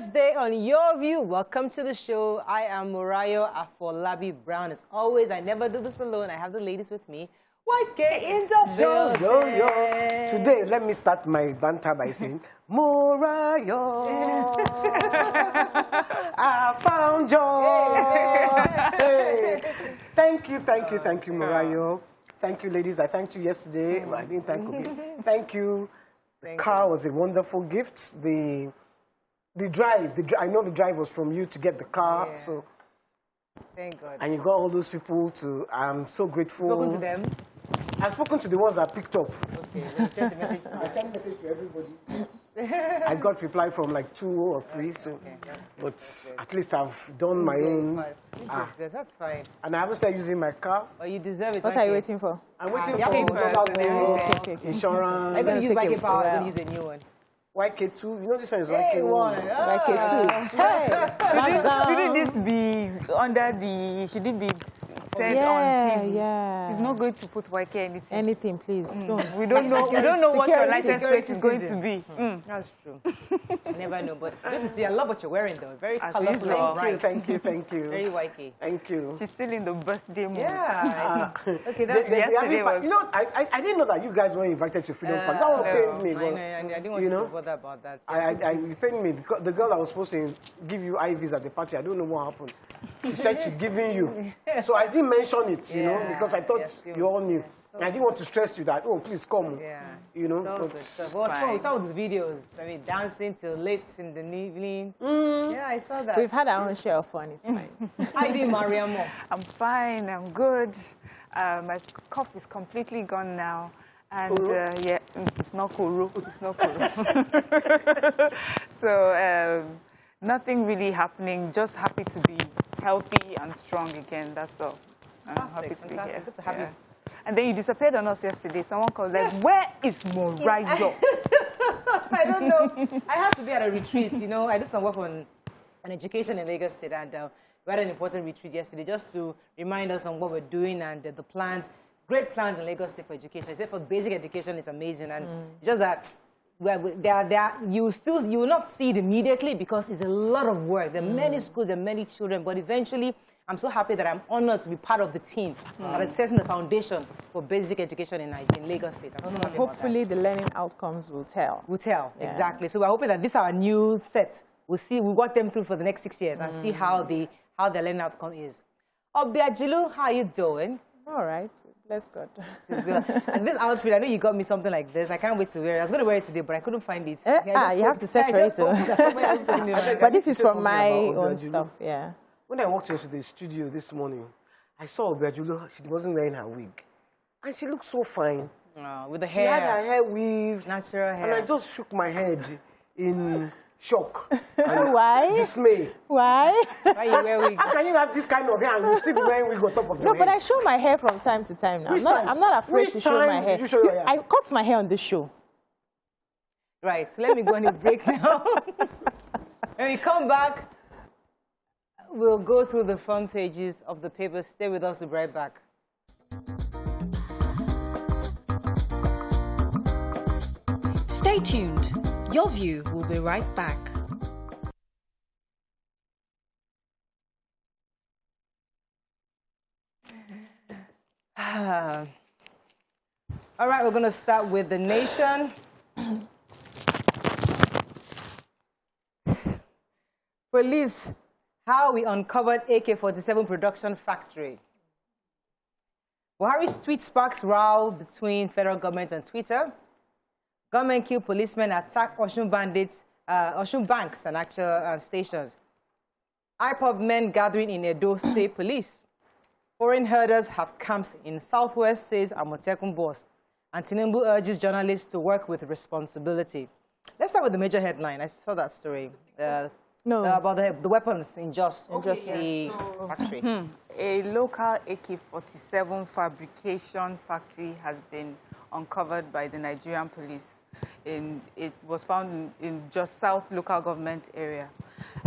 Thursday on Your View. Welcome to the show. I am Murayo Afolabi Brown. As always, I never do this alone. I have the ladies with me. YK in the building. Today, let me start my banter by saying, Murayo, I found you. Hey. Thank you, Murayo. Thank you, ladies. I thanked you yesterday. Well, I didn't thank you. Thank you. The car was a wonderful gift. The drive, I know the drive was from you to get the car. So thank God. And you got all those people to, I'm so grateful. Spoken to them? I've spoken to the ones that picked up. Okay, send the message to I sent message to everybody. Yes. I got reply from like 2 or 3, so but at least I've done my own. That's fine. And I haven't started using my car. Oh, you deserve it. What are you waiting for? I'm waiting for insurance. I'm going to use YK Power. I'm going to use a new one. YK2, you know this one is YK1. YK2. Hey. Shouldn't this be under the, should it be said on TV? Yeah. She's not going to put YK anything. Anything, please. Don't. We don't know what your license plate is going to be. That's true. I never know, but good to see. I love what you're wearing, though. Very colorful. Right. Thank you. Very YK. Thank you. She's still in the birthday mood. Yeah. Okay, that's yesterday was... You know, I didn't know that you guys were invited to Freedom Park. That one pained me. I didn't want you to bother about that. It pained me. The girl that was supposed to give you IVs at the party, I don't know what happened. She said she's giving you. So I didn't mention it, you know, because I thought you all knew. I didn't want to stress you that, oh, please come. Yeah. You know. Some of the videos, I mean, dancing till late in the evening. Yeah, I saw that. We've had our own share of fun. It's fine. How you doing, Mariam? I'm fine. I'm good. My cough is completely gone now. And yeah, it's not cool. It's not cool. So nothing really happening. Just happy to be healthy and strong again. That's all. I'm happy to be here. Good to have you. And then you disappeared on us yesterday. Someone called like, where is Morayo? I don't know. I had to be at a retreat. You know, I did some work on education in Lagos State, and we had an important retreat yesterday just to remind us on what we're doing and the plans. Great plans in Lagos State for education. I said for basic education, it's amazing, and just that you will not see it immediately because it's a lot of work. There are many schools, there are many children, but eventually, I'm so happy that I'm honored to be part of the team that is setting the foundation for basic education in Lagos State. I'm so happy hopefully, the learning outcomes will tell. Exactly. So we're hoping that this is our new set. We'll walk them through for the next 6 years and see how the learning outcome is. Obiajilu, how are you doing? All right. Let's go. And this outfit, I know you got me something like this. I can't wait to wear it. I was going to wear it today, but I couldn't find it. You have to search for it too. But this is from my own stuff, yeah. When I walked into the studio this morning, I saw Obiajulu. She wasn't wearing her wig. And she looked so fine. With the hair. She had her hair weaved. Natural hair. And I just shook my head in shock. Why? Dismay. Why? Why you wear wig? How can you have this kind of hair and you still be wearing wig on top of your head? No, but I show my hair from time to time now. I'm not afraid to show my hair. Did you show your hair? I cut my hair on the show. Right, so let me go on a break now. When we come back, we'll go through the front pages of the paper. Stay with us, we'll be right back. Stay tuned. Your View will be right back. All right, we're going to start with The Nation. Police, how we uncovered AK-47 production factory. Buhari's tweet sparks row between federal government and Twitter. Government kill policemen, attack Osun bandits, Osun banks and actual stations. IPOB men gathering in Edo say police. Foreign herders have camps in Southwest, says Amotekun boss. And Tinubu urges journalists to work with responsibility. Let's start with the major headline. I saw that story. About the weapons in Jos, the factory. A local AK-47 fabrication factory has been uncovered by the Nigerian police. It was found in Jos South local government area.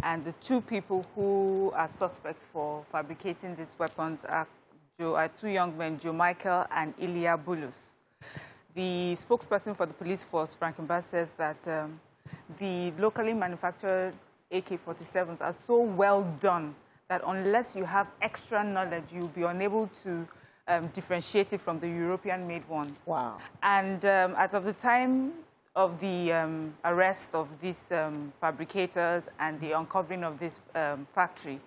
And the 2 people who are suspects for fabricating these weapons are 2 young men, Joe Michael and Ilya Bulus. The spokesperson for the police force, Frank Mba, says that the locally manufactured AK-47s are so well done that unless you have extra knowledge, you'll be unable to differentiate it from the European-made ones. Wow. And as of the time of the arrest of these fabricators and the uncovering of this factory,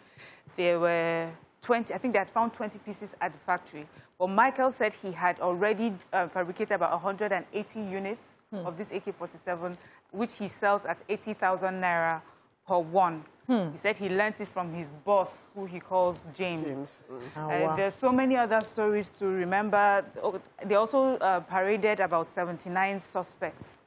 there were 20, I think they had found 20 pieces at the factory. But Michael said he had already fabricated about 180 units of this AK-47, which he sells at 80,000 naira per one. He said he learned it from his boss, who he calls James. Oh, wow. There's so many other stories to remember. They also paraded about 79 suspects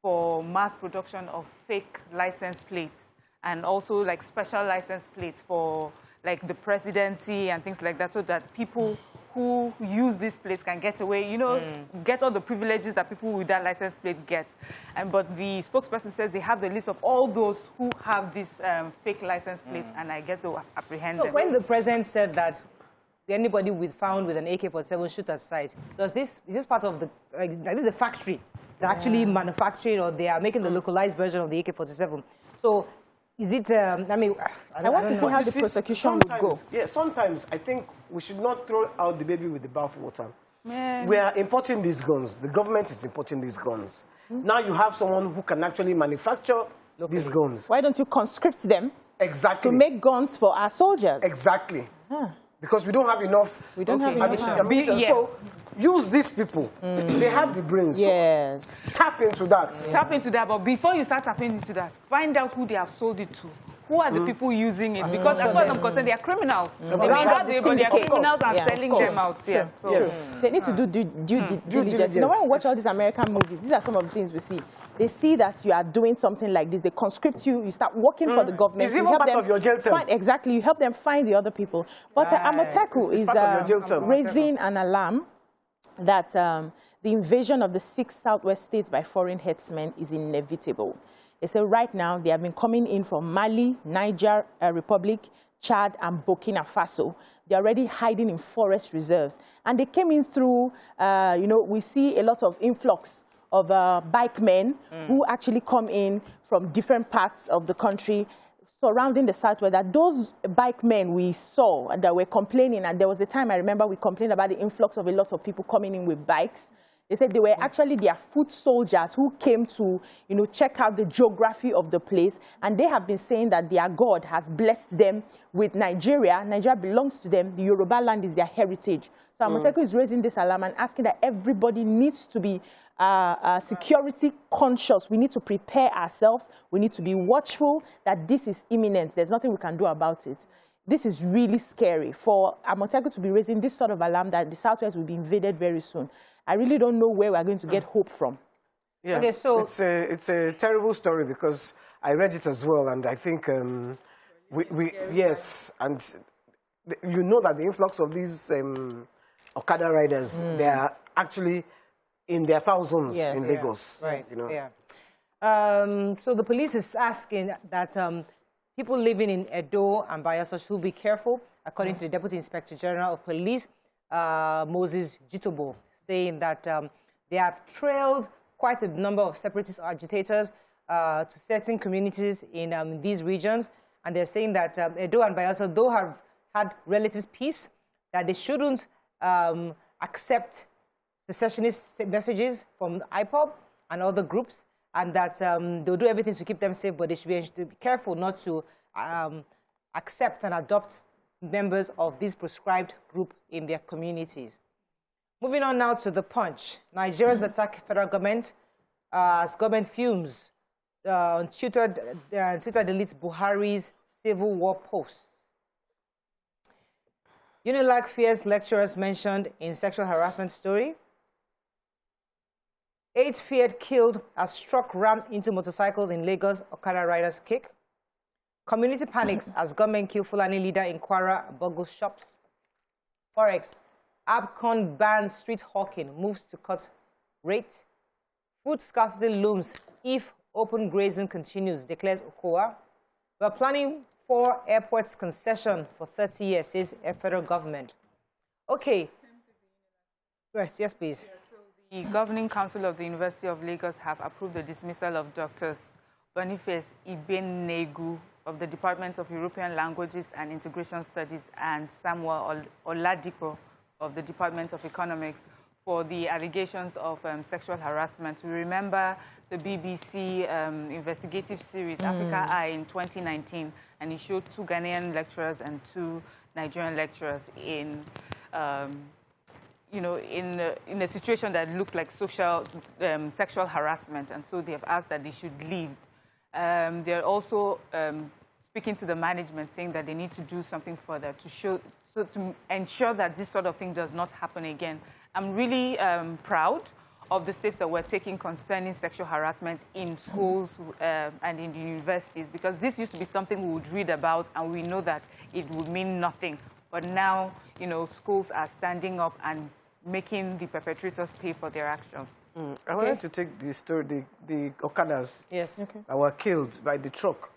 for mass production of fake license plates and also like special license plates for like the presidency and things like that, so that people who use these plates can get away, you know, get all the privileges that people with that license plate get. But the spokesperson says they have the list of all those who have these fake license plates, and I get to apprehend them. When the president said that anybody found with an AK-47 shoot at sight, is this part of the, like this is a factory that actually manufacturing, or they are making the localized version of the AK-47? So is it, I mean, I want to see how the prosecution would go. Yeah, sometimes I think we should not throw out the baby with the bathwater. Yeah. We are importing these guns. The government is importing these guns. Now you have someone who can actually manufacture these guns. Why don't you conscript them Exactly. to make guns for our soldiers? Exactly. Because we don't have enough. We don't have enough. ammunition. Yeah. So use these people. They have the brains. Yes. So tap into that. Tap into that, but before you start tapping into that, find out who they have sold it to. Who are the people using it? Because as far as I'm concerned, they are criminals. They may not be, but they are criminals and selling them out. Yes. So. Yes. They need to do due diligence. You know, when we watch all these American movies, these are some of the things we see. They see that you are doing something like this. They conscript you. You start working for the government. It's even part of your jail term. Exactly. You help them find the other people. But Amoteku It's is part of your jail term. raising an alarm that the invasion of the 6 southwest states by foreign herdsmen is inevitable. They say right now they have been coming in from Mali, Niger Republic, Chad, and Burkina Faso. They're already hiding in forest reserves. And they came in through, you know, we see a lot of influx of bike men who actually come in from different parts of the country surrounding the southwest. That those bike men we saw that were complaining, and there was a time I remember we complained about the influx of a lot of people coming in with bikes. They said they were actually their foot soldiers who came to, you know, check out the geography of the place. And they have been saying that their God has blessed them with Nigeria. Nigeria belongs to them. The Yoruba land is their heritage. So Amoteku is raising this alarm and asking that everybody needs to be security conscious. We need to prepare ourselves. We need to be watchful that this is imminent. There's nothing we can do about it. This is really scary for Amoteku to be raising this sort of alarm that the southwest will be invaded very soon. I really don't know where we're going to get hope from. Yeah, okay, so it's a terrible story because I read it as well, and I think yes, and you know that the influx of these Okada riders, they are actually in their thousands in Lagos. Right. You know. Yeah. So the police is asking that people living in Edo and Bayelsa should be careful, according to the Deputy Inspector General of Police, Moses Jitobo, saying that they have trailed quite a number of separatist agitators to certain communities in these regions. And they're saying that Edo and Bayelsa, though have had relative peace, that they shouldn't accept secessionist messages from IPOB and other groups, and that they'll do everything to keep them safe, but they should be careful not to accept and adopt members of this prescribed group in their communities. Moving on now to The Punch. Nigeria's attack federal government as government fumes. Twitter deletes Buhari's civil war posts. Unilag fears lecturers mentioned in sexual harassment story. 8 feared killed as truck rams into motorcycles in Lagos, Okada riders kick. Community panics as government kill Fulani leader in Kwara, Bogle shops. Forex. ABCON bans street hawking, moves to cut rate. Food scarcity looms if open grazing continues, declares Okowa. We're planning for airports concession for 30 years, says a federal government. Okay. Yes, please. The Governing Council of the University of Lagos have approved the dismissal of Drs. Boniface Ibenegu of the Department of European Languages and Integration Studies, and Samuel Oladipo of the Department of Economics for the allegations of sexual harassment. We remember the BBC investigative series, Africa Eye, in 2019, and it showed 2 Ghanaian lecturers and 2 Nigerian lecturers in, you know, in a situation that looked like sexual harassment, and so they have asked that they should leave. They're also speaking to the management, saying that they need to do something further to ensure that this sort of thing does not happen again. I'm really proud of the steps that we're taking concerning sexual harassment in schools and in the universities, because this used to be something we would read about and we know that it would mean nothing. But now, you know, schools are standing up and making the perpetrators pay for their actions. I wanted to take the story, the Okadas that were killed by the truck.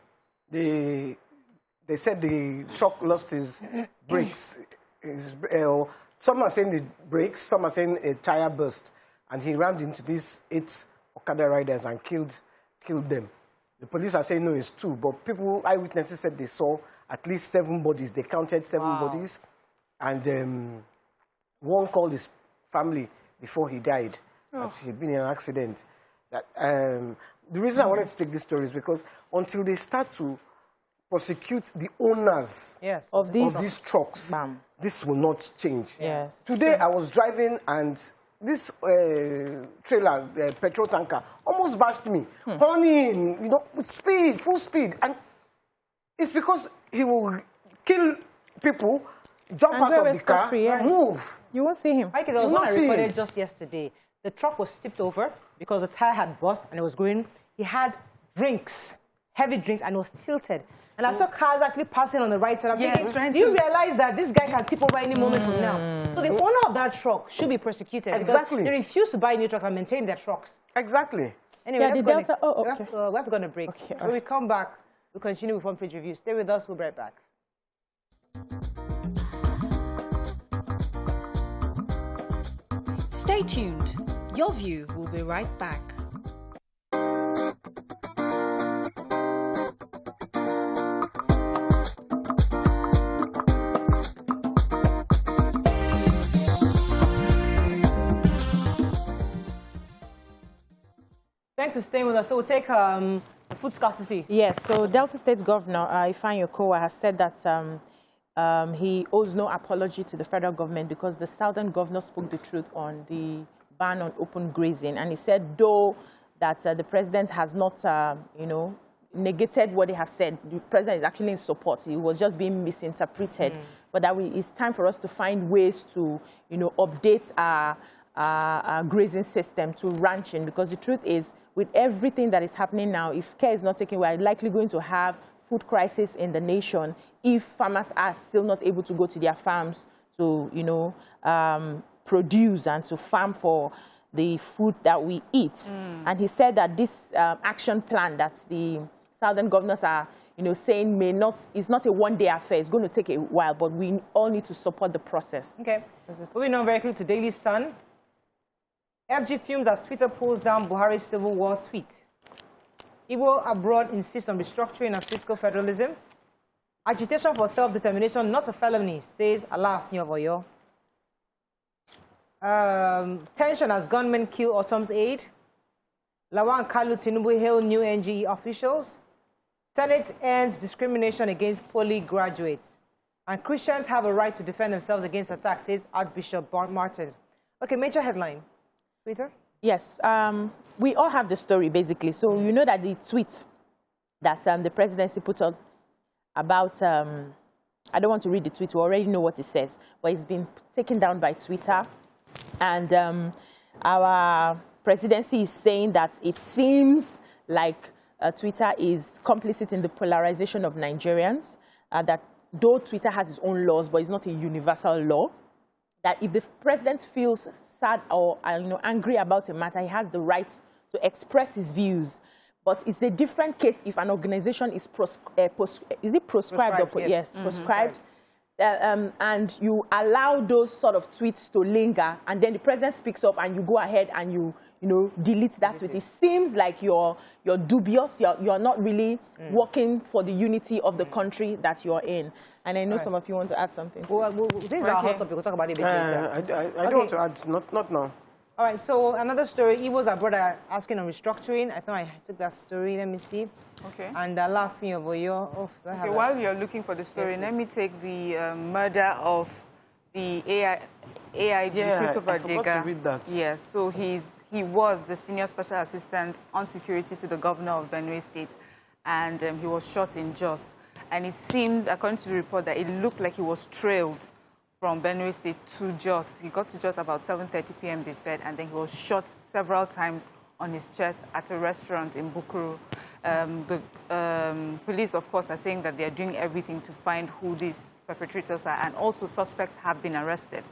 They said the truck lost his brakes. Some are saying the brakes, some are saying a tire burst. And he rammed into these 8 Okada riders and killed them. The police are saying no, it's 2, but eyewitnesses said they saw at least 7 bodies. They counted 7 bodies. And one called his family before he died, that he'd been in an accident. The reason I wanted to take this story is because until they start to prosecute the owners of these trucks, this will not change. Yes. Today I was driving and this trailer, petrol tanker, almost bashed me, honeying, you know, with speed, full speed. And it's because he will kill people, jump out of the car, move. You won't see him. There was one I reported just yesterday. The truck was tipped over because the tire had burst and it was going. He had drinks, heavy drinks, and it was tilted. And I saw cars actually passing on the right side. I'm thinking, do you realize that this guy can tip over any moment from now? So the owner of that truck should be prosecuted. Exactly. They refuse to buy new trucks and maintain their trucks. Exactly. Anyway, the Delta. Okay. Let's go on a break. Okay, when we come back, we'll continue with Front Page Review. Stay with us. We'll be right back. Stay tuned. Your View will be right back. Thanks for staying with us. So we'll take the food scarcity. Yes, so Delta State Governor Ifeanyi Okowa has said that he owes no apology to the federal government because the southern governor spoke the truth on the ban on open grazing. And he said, though, that the president has not, you know, negated what they have said. The president is actually in support. It was just being misinterpreted. But that it's time for us to find ways to, you know, update our grazing system to ranching, because the truth is, with everything that is happening now, if care is not taken, we are likely going to have food crisis in the nation if farmers are still not able to go to their farms to, you know, produce and to farm for the food that we eat. And he said that this action plan that the southern governors are, you know, saying is not a one-day affair. It's going to take a while, but we all need to support the process. Okay. Moving on very quickly to Daily Sun. FG fumes as Twitter pulls down Buhari's Civil War tweet. Igbo abroad insists on restructuring and fiscal federalism. Agitation for self-determination, not a felony, says Alaafin of Oyo. Tension as gunmen kill Autumn's aide. Lawan Kalu Tinubu hail new NGE officials. Senate ends discrimination against poly graduates. And Christians have a right to defend themselves against attacks, says Archbishop Martins. Okay, major headline. Twitter? Yes, we all have the story, basically. So you know that the tweet that the presidency put out about, I don't want to read the tweet, we already know what it says, but it's been taken down by Twitter. And our presidency is saying that it seems like Twitter is complicit in the polarization of Nigerians, that though Twitter has its own laws, but it's not a universal law, that if the president feels sad or angry about a matter, he has the right to express his views. But it's a different case if an organization is prescribed? Yes, prescribed. And you allow those sort of tweets to linger, and then the president speaks up, and you go ahead and you delete that tweet. It seems like you're dubious, you're not really working for the unity of the country that you're in. And I know some of you want to add something to this is our hot topic. We'll talk about it a bit later. I don't want to add, not now. All right, so another story, Igbo's abroad are asking on restructuring. I thought I took that story, let me see. Okay. And laughing over your... Okay, while you're looking for the story, let me take the murder of the AIG, Christopher I forgot to read that. Yes, so he was the Senior Special Assistant on Security to the Governor of Benue State, and he was shot in Jos. And it seemed, according to the report, that it looked like he was trailed from Benue State to Jos. He got to Jos about 7:30 p.m., they said, and then he was shot several times on his chest at a restaurant in Bukuru. The police, of course, are saying that they are doing everything to find who these perpetrators are, and also suspects have been arrested.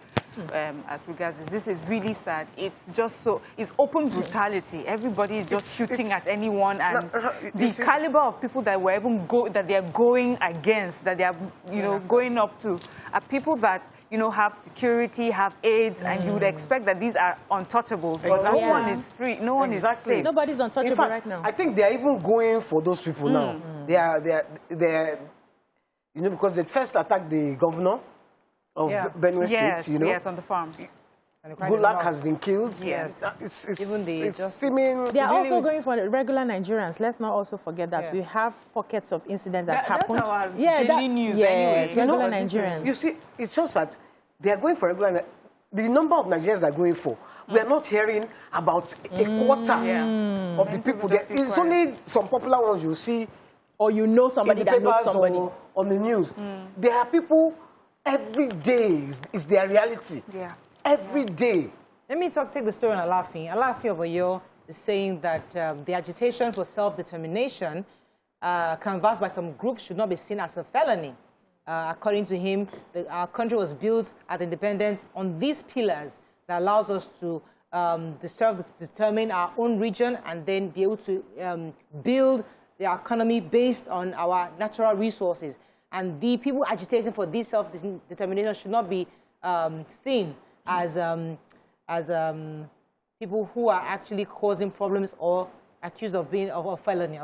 As regards this is really sad. It's just so, it's open brutality. Everybody is just shooting at anyone, and the caliber of people that were even that they are going against, that they are, going up to, are people that, have security, have aids, and you would expect that these are untouchables, but no one is free, no one is safe. Nobody's untouchable right now. I think they are even going for those people now. They are, because they first attacked the governor of Benue State, Yes, on the farm. Gulak has been killed. Yes. It's seeming... They are also going for the regular Nigerians. Let's not also forget that we have pockets of incidents that happen. That's our daily news anyway. Regular Nigerians. You see, it's just that they are going for regular... The number of Nigerians they are going for, we are not hearing about a quarter of the people. It's only some popular ones you see, or somebody that knows somebody. Or on the news. There are people... Every day is their reality. Yeah. Every day. Let me take the story on Alaafin. Alaafin over here is saying that the agitation for self-determination canvassed by some groups should not be seen as a felony. According to him, our country was built as independent on these pillars that allows us to determine our own region and then be able to build the economy based on our natural resources. And the people agitating for this self-determination should not be seen as people who are actually causing problems or accused of being a felony.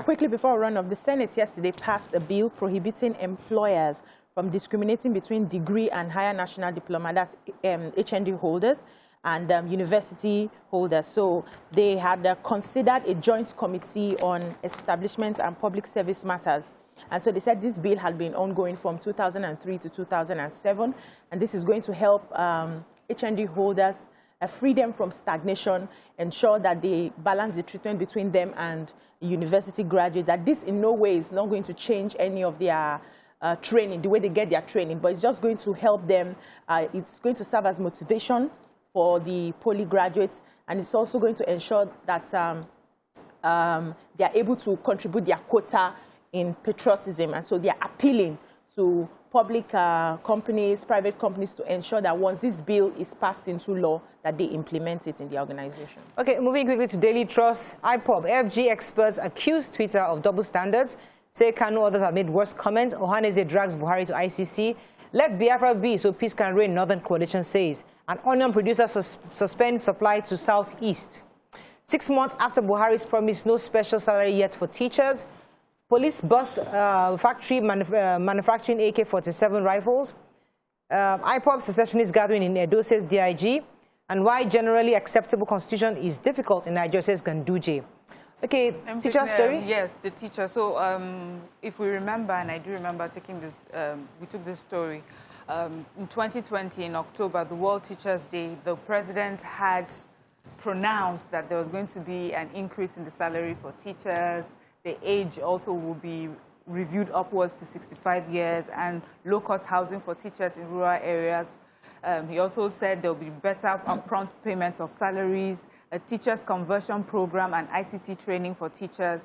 Quickly before we run off, the Senate yesterday passed a bill prohibiting employers from discriminating between degree and higher national diploma, that's HND holders, and university holders. So they had considered a joint committee on establishment and public service matters. And so they said this bill had been ongoing from 2003 to 2007, and this is going to help HND holders free them from stagnation, ensure that they balance the treatment between them and university graduates, that this in no way is not going to change any of their training, the way they get their training, but it's just going to help them. It's going to serve as motivation for the poly graduates, and it's also going to ensure that they are able to contribute their quota in patriotism, and so they are appealing to public companies, private companies, to ensure that once this bill is passed into law, that they implement it in the organization. Okay, moving quickly to Daily Trust. IPOB, FG experts accuse Twitter of double standards, say Kanu others have made worse comments. Ohaneze drags Buhari to ICC. Let Biafra be so peace can reign, Northern Coalition says. An onion producer suspends supply to Southeast. 6 months after Buhari's promise, no special salary yet for teachers. Police bust factory manufacturing AK-47 rifles. IPOB secessionist gathering in Edo, says DIG. And why generally acceptable constitution is difficult in Nigeria, says Ganduje. Okay, teacher story? Yes, the teacher. So if we remember, and I do remember taking this, we took this story. In 2020, in October, the World Teachers' Day, the president had pronounced that there was going to be an increase in the salary for teachers. The age also will be reviewed upwards to 65 years, and low-cost housing for teachers in rural areas. He also said there will be better upfront payments of salaries, a teachers' conversion program, and ICT training for teachers.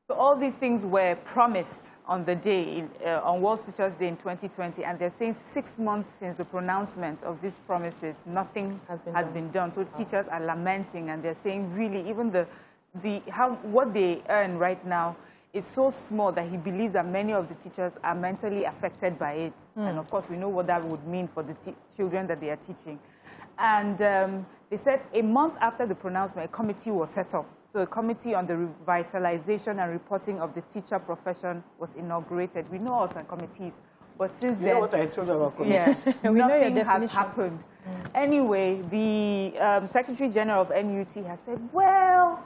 So all these things were promised on the day, on World Teachers' Day in 2020, and they're saying 6 months since the pronouncement of these promises, nothing has been done. So teachers are lamenting, and they're saying really even what they earn right now is so small that he believes that many of the teachers are mentally affected by it. And of course, we know what that would mean for the children that they are teaching. And They said a month after the pronouncement, a committee was set up. So a committee on the revitalization and reporting of the teacher profession was inaugurated. We know us and committees, but since then... You know what I told you about committees? Yeah, nothing has happened. Anyway, the Secretary General of NUT has said, well,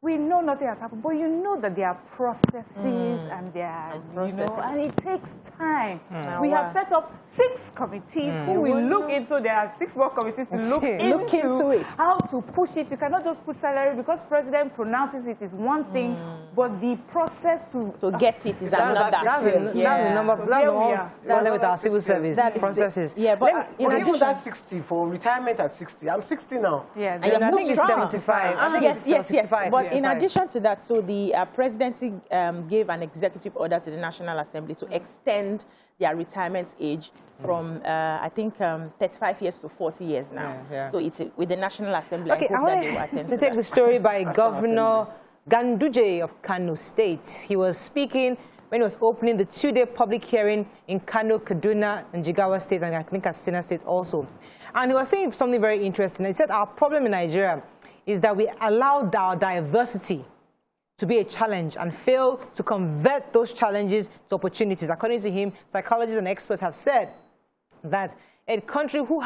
we know nothing has happened, but you know that there are processes and there are, and it takes time. We have set up 6 committees who will look into, there are 6 more committees to look into it. How to push it. You cannot just put salary because President pronounces it is one thing, but the process to get it is another. That's the number with our civil service processes. Yeah, but in addition, that's 60 for retirement at 60. I'm 60 now. Yeah, and I think it's 75. I think it's 75. But in addition to that, so the presidency gave an executive order to the National Assembly to extend their retirement age from, I think, 35 years to 40 years now. So it's with the National Assembly. Okay, I hope that they will attend to take the story by Governor Ganduje of Kano State. He was speaking when he was opening the 2-day public hearing in Kano, Kaduna, and Jigawa states, and I think Katsina state also. And he was saying something very interesting. He said our problem in Nigeria is that we allowed our diversity to be a challenge and fail to convert those challenges to opportunities. According to him, psychologists and experts have said that a country who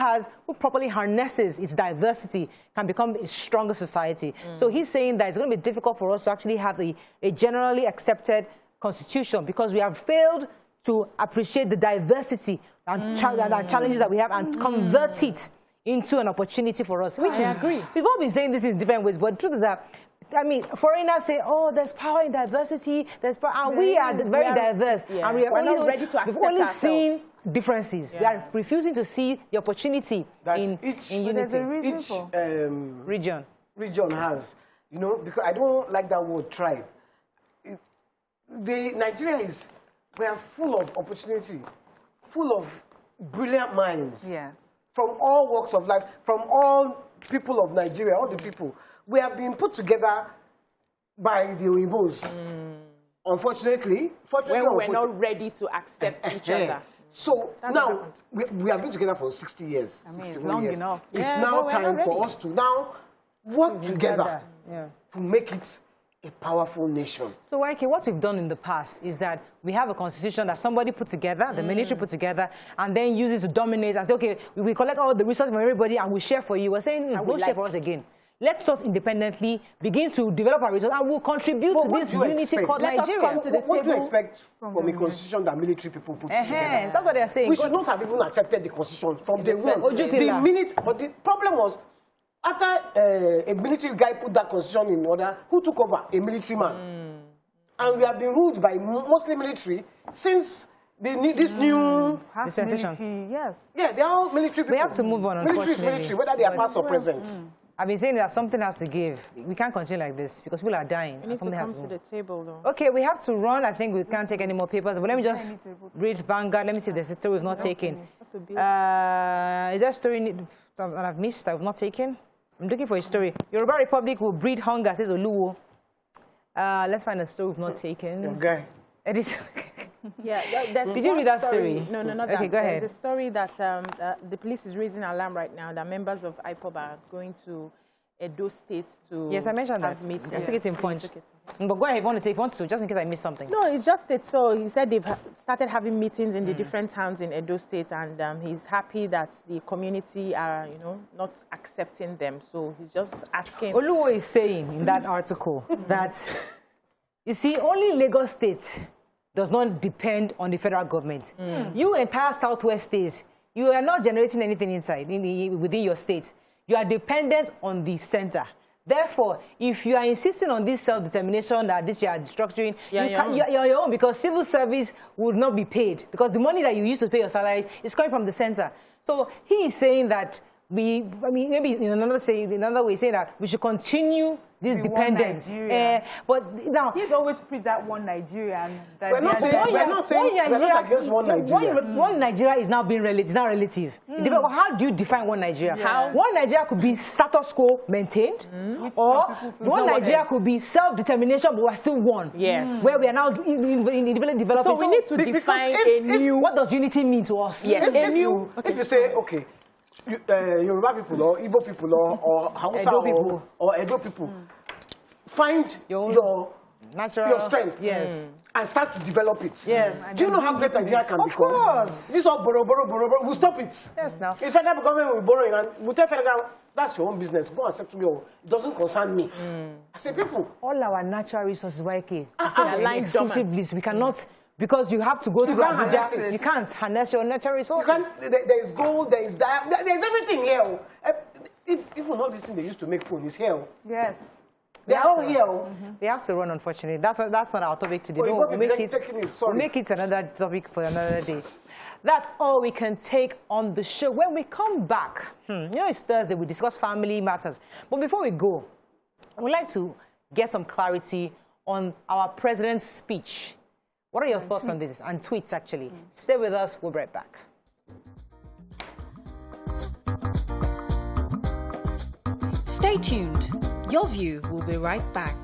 properly harnesses its diversity can become a stronger society. So he's saying that it's going to be difficult for us to actually have a generally accepted constitution because we have failed to appreciate the diversity and challenges that we have and convert it into an opportunity for us. Which I agree. We've all been saying this in different ways, but the truth is that, I mean, foreigners say, oh, there's power in diversity, there's power, and we are very diverse, and we're not ready to accept ourselves. We've only seen differences. We are refusing to see the opportunity in unity. There's a reason for region has, because I don't like that word tribe. Nigeria we are full of opportunity, full of brilliant minds. Yes. From all walks of life, from all people of Nigeria, all the people. We have been put together by the Oibos. Unfortunately, when we're not ready to accept each other. So now, we have been together for 60 years. I mean, it's long enough. It's now time for us to now work together to make it a powerful nation. So, Waike, what we've done in the past is that we have a constitution that somebody put together, the military put together, and then use it to dominate and say, okay, we collect all the resources from everybody and we share for you. We're saying, don't share for us again. Let us independently begin to develop our resources and we'll contribute to this unity called Nigeria. What do you expect from a constitution that military people put together? That's what they're saying. We should not have even accepted the constitution from the one. But the problem was, after a military guy put that constitution in order, who took over? A military man. And we have been ruled by mostly military since this new dispensation. Yes. Yeah, they are all military people. We have to move on, Military is military, whether they are past or present. I've been saying that something has to give. We can't continue like this because people are dying. We need to come to the table, though. Okay, we have to run. I think we can't take any more papers. But let me just read Vanguard. Let me see if there's a story we've not taken. Is there a story that I've missed that we've not taken? I'm looking for a story. Yoruba Republic will breed hunger, says Oluwo. Let's find a story we've not taken. Okay. Edit. Did you read that story? No, not that. Okay, go ahead. There's a story that the police is raising alarm right now that members of IPOB are going to Edo State to Yes, I mentioned that. I think it's in point. But go ahead if you want to, just in case I missed something. No, it's just it. So he said they've started having meetings in the different towns in Edo State, and he's happy that the community are, not accepting them. So he's just asking. Oluwo is saying in that article that, you see, only Lagos State does not depend on the federal government. You entire Southwest states, you are not generating anything inside, within your state. You are dependent on the center. Therefore, if you are insisting on this self-determination that this you are structuring, you're your own, because civil service would not be paid because the money that you use to pay your salaries is coming from the center. So he is saying that maybe in another way, saying that we should continue this dependence. But now he's always preached that one Nigeria. We're not against one Nigeria. One Nigeria is now being relative. It's not relative. How do you define one Nigeria? How? One Nigeria could be status quo maintained, or one Nigeria could be self-determination, but we're still one. Yes. Where we are now developing. So we need to define a new. What does unity mean to us? Yes. If you say, okay, Yoruba people or Igbo people or Hausa or Edo people, find your strength. Yes. And start to develop it. Yes. Do you know how great Nigeria can become? Of course. This all borrow. We'll stop it. Yes, now. If federal government will borrow and we'll tell federal, that's your own business. Go and settle your. It doesn't concern me. I say, people. All our natural resources, YK. aligned Exclusive list. We cannot, because you have to go to Abuja. You can't harness your natural resources. There is gold, there is diamond, there is everything here. Even all these things they used to make phone is here. Yes. They are all here. They have to run, unfortunately. That's not our topic today. Oh, We'll make it another topic for another day. That's all we can take on the show. When we come back, you know it's Thursday, we discuss family matters. But before we go, I would like to get some clarity on our president's speech. What are your thoughts on this? And tweets, actually. Stay with us. We'll be right back. Stay tuned. Your View will be right back.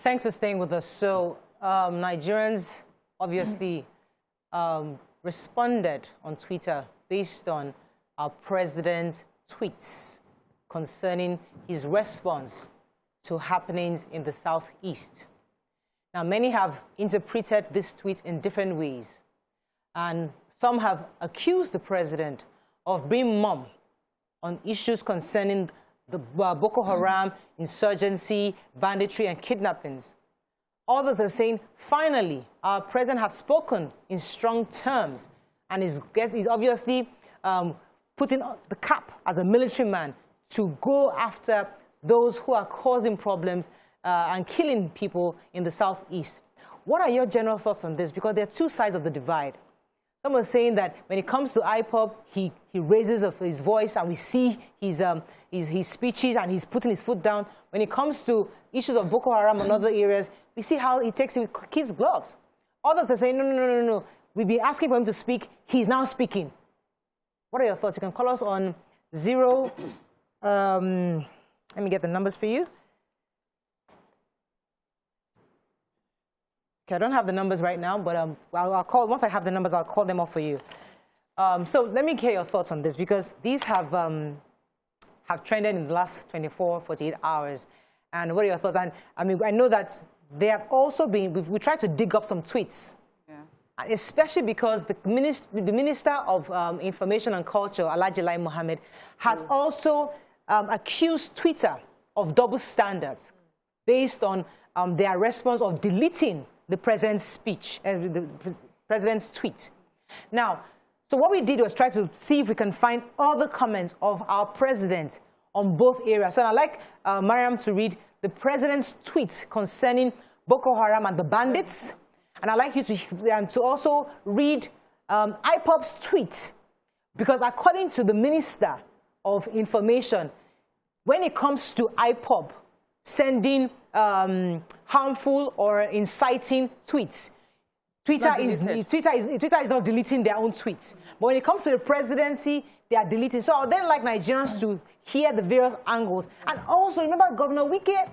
Thanks for staying with us. So, Nigerians obviously responded on Twitter based on our president's tweets concerning his response to happenings in the Southeast. Now, many have interpreted this tweet in different ways, and some have accused the president of being mum on issues concerning the Boko Haram insurgency, banditry, and kidnappings. Others are saying, finally, our president has spoken in strong terms and is obviously putting the cap as a military man to go after those who are causing problems and killing people in the Southeast. What are your general thoughts on this? Because there are two sides of the divide. Some are saying that when it comes to IPOB, he raises his voice and we see his speeches and he's putting his foot down. When it comes to issues of Boko Haram and other areas, we see how he takes it with kids' gloves. Others are saying, no. We've been asking for him to speak. He's now speaking. What are your thoughts? You can call us on 0. Let me get the numbers for you. Okay, I don't have the numbers right now, but I'll call, once I have the numbers, I'll call them off for you. So let me hear your thoughts on this, because these have trended in the last 24, 48 hours. And what are your thoughts? And I mean, I know that they have also been, we tried to dig up some tweets, especially because the Minister of Information and Culture, Alhaji Lai Mohammed, has also accused Twitter of double standards based on their response of deleting the president's speech, the president's tweet. Now, so what we did was try to see if we can find other comments of our president on both areas. So I'd like Mariam to read the president's tweet concerning Boko Haram and the bandits. And I'd like you to also read IPOB's tweet, because according to the Minister of Information, when it comes to IPOB sending harmful or inciting tweets, Twitter is not deleting their own tweets. But when it comes to the presidency, they are deleting. So I would then like Nigerians to hear the various angles. And also, remember, Governor Wike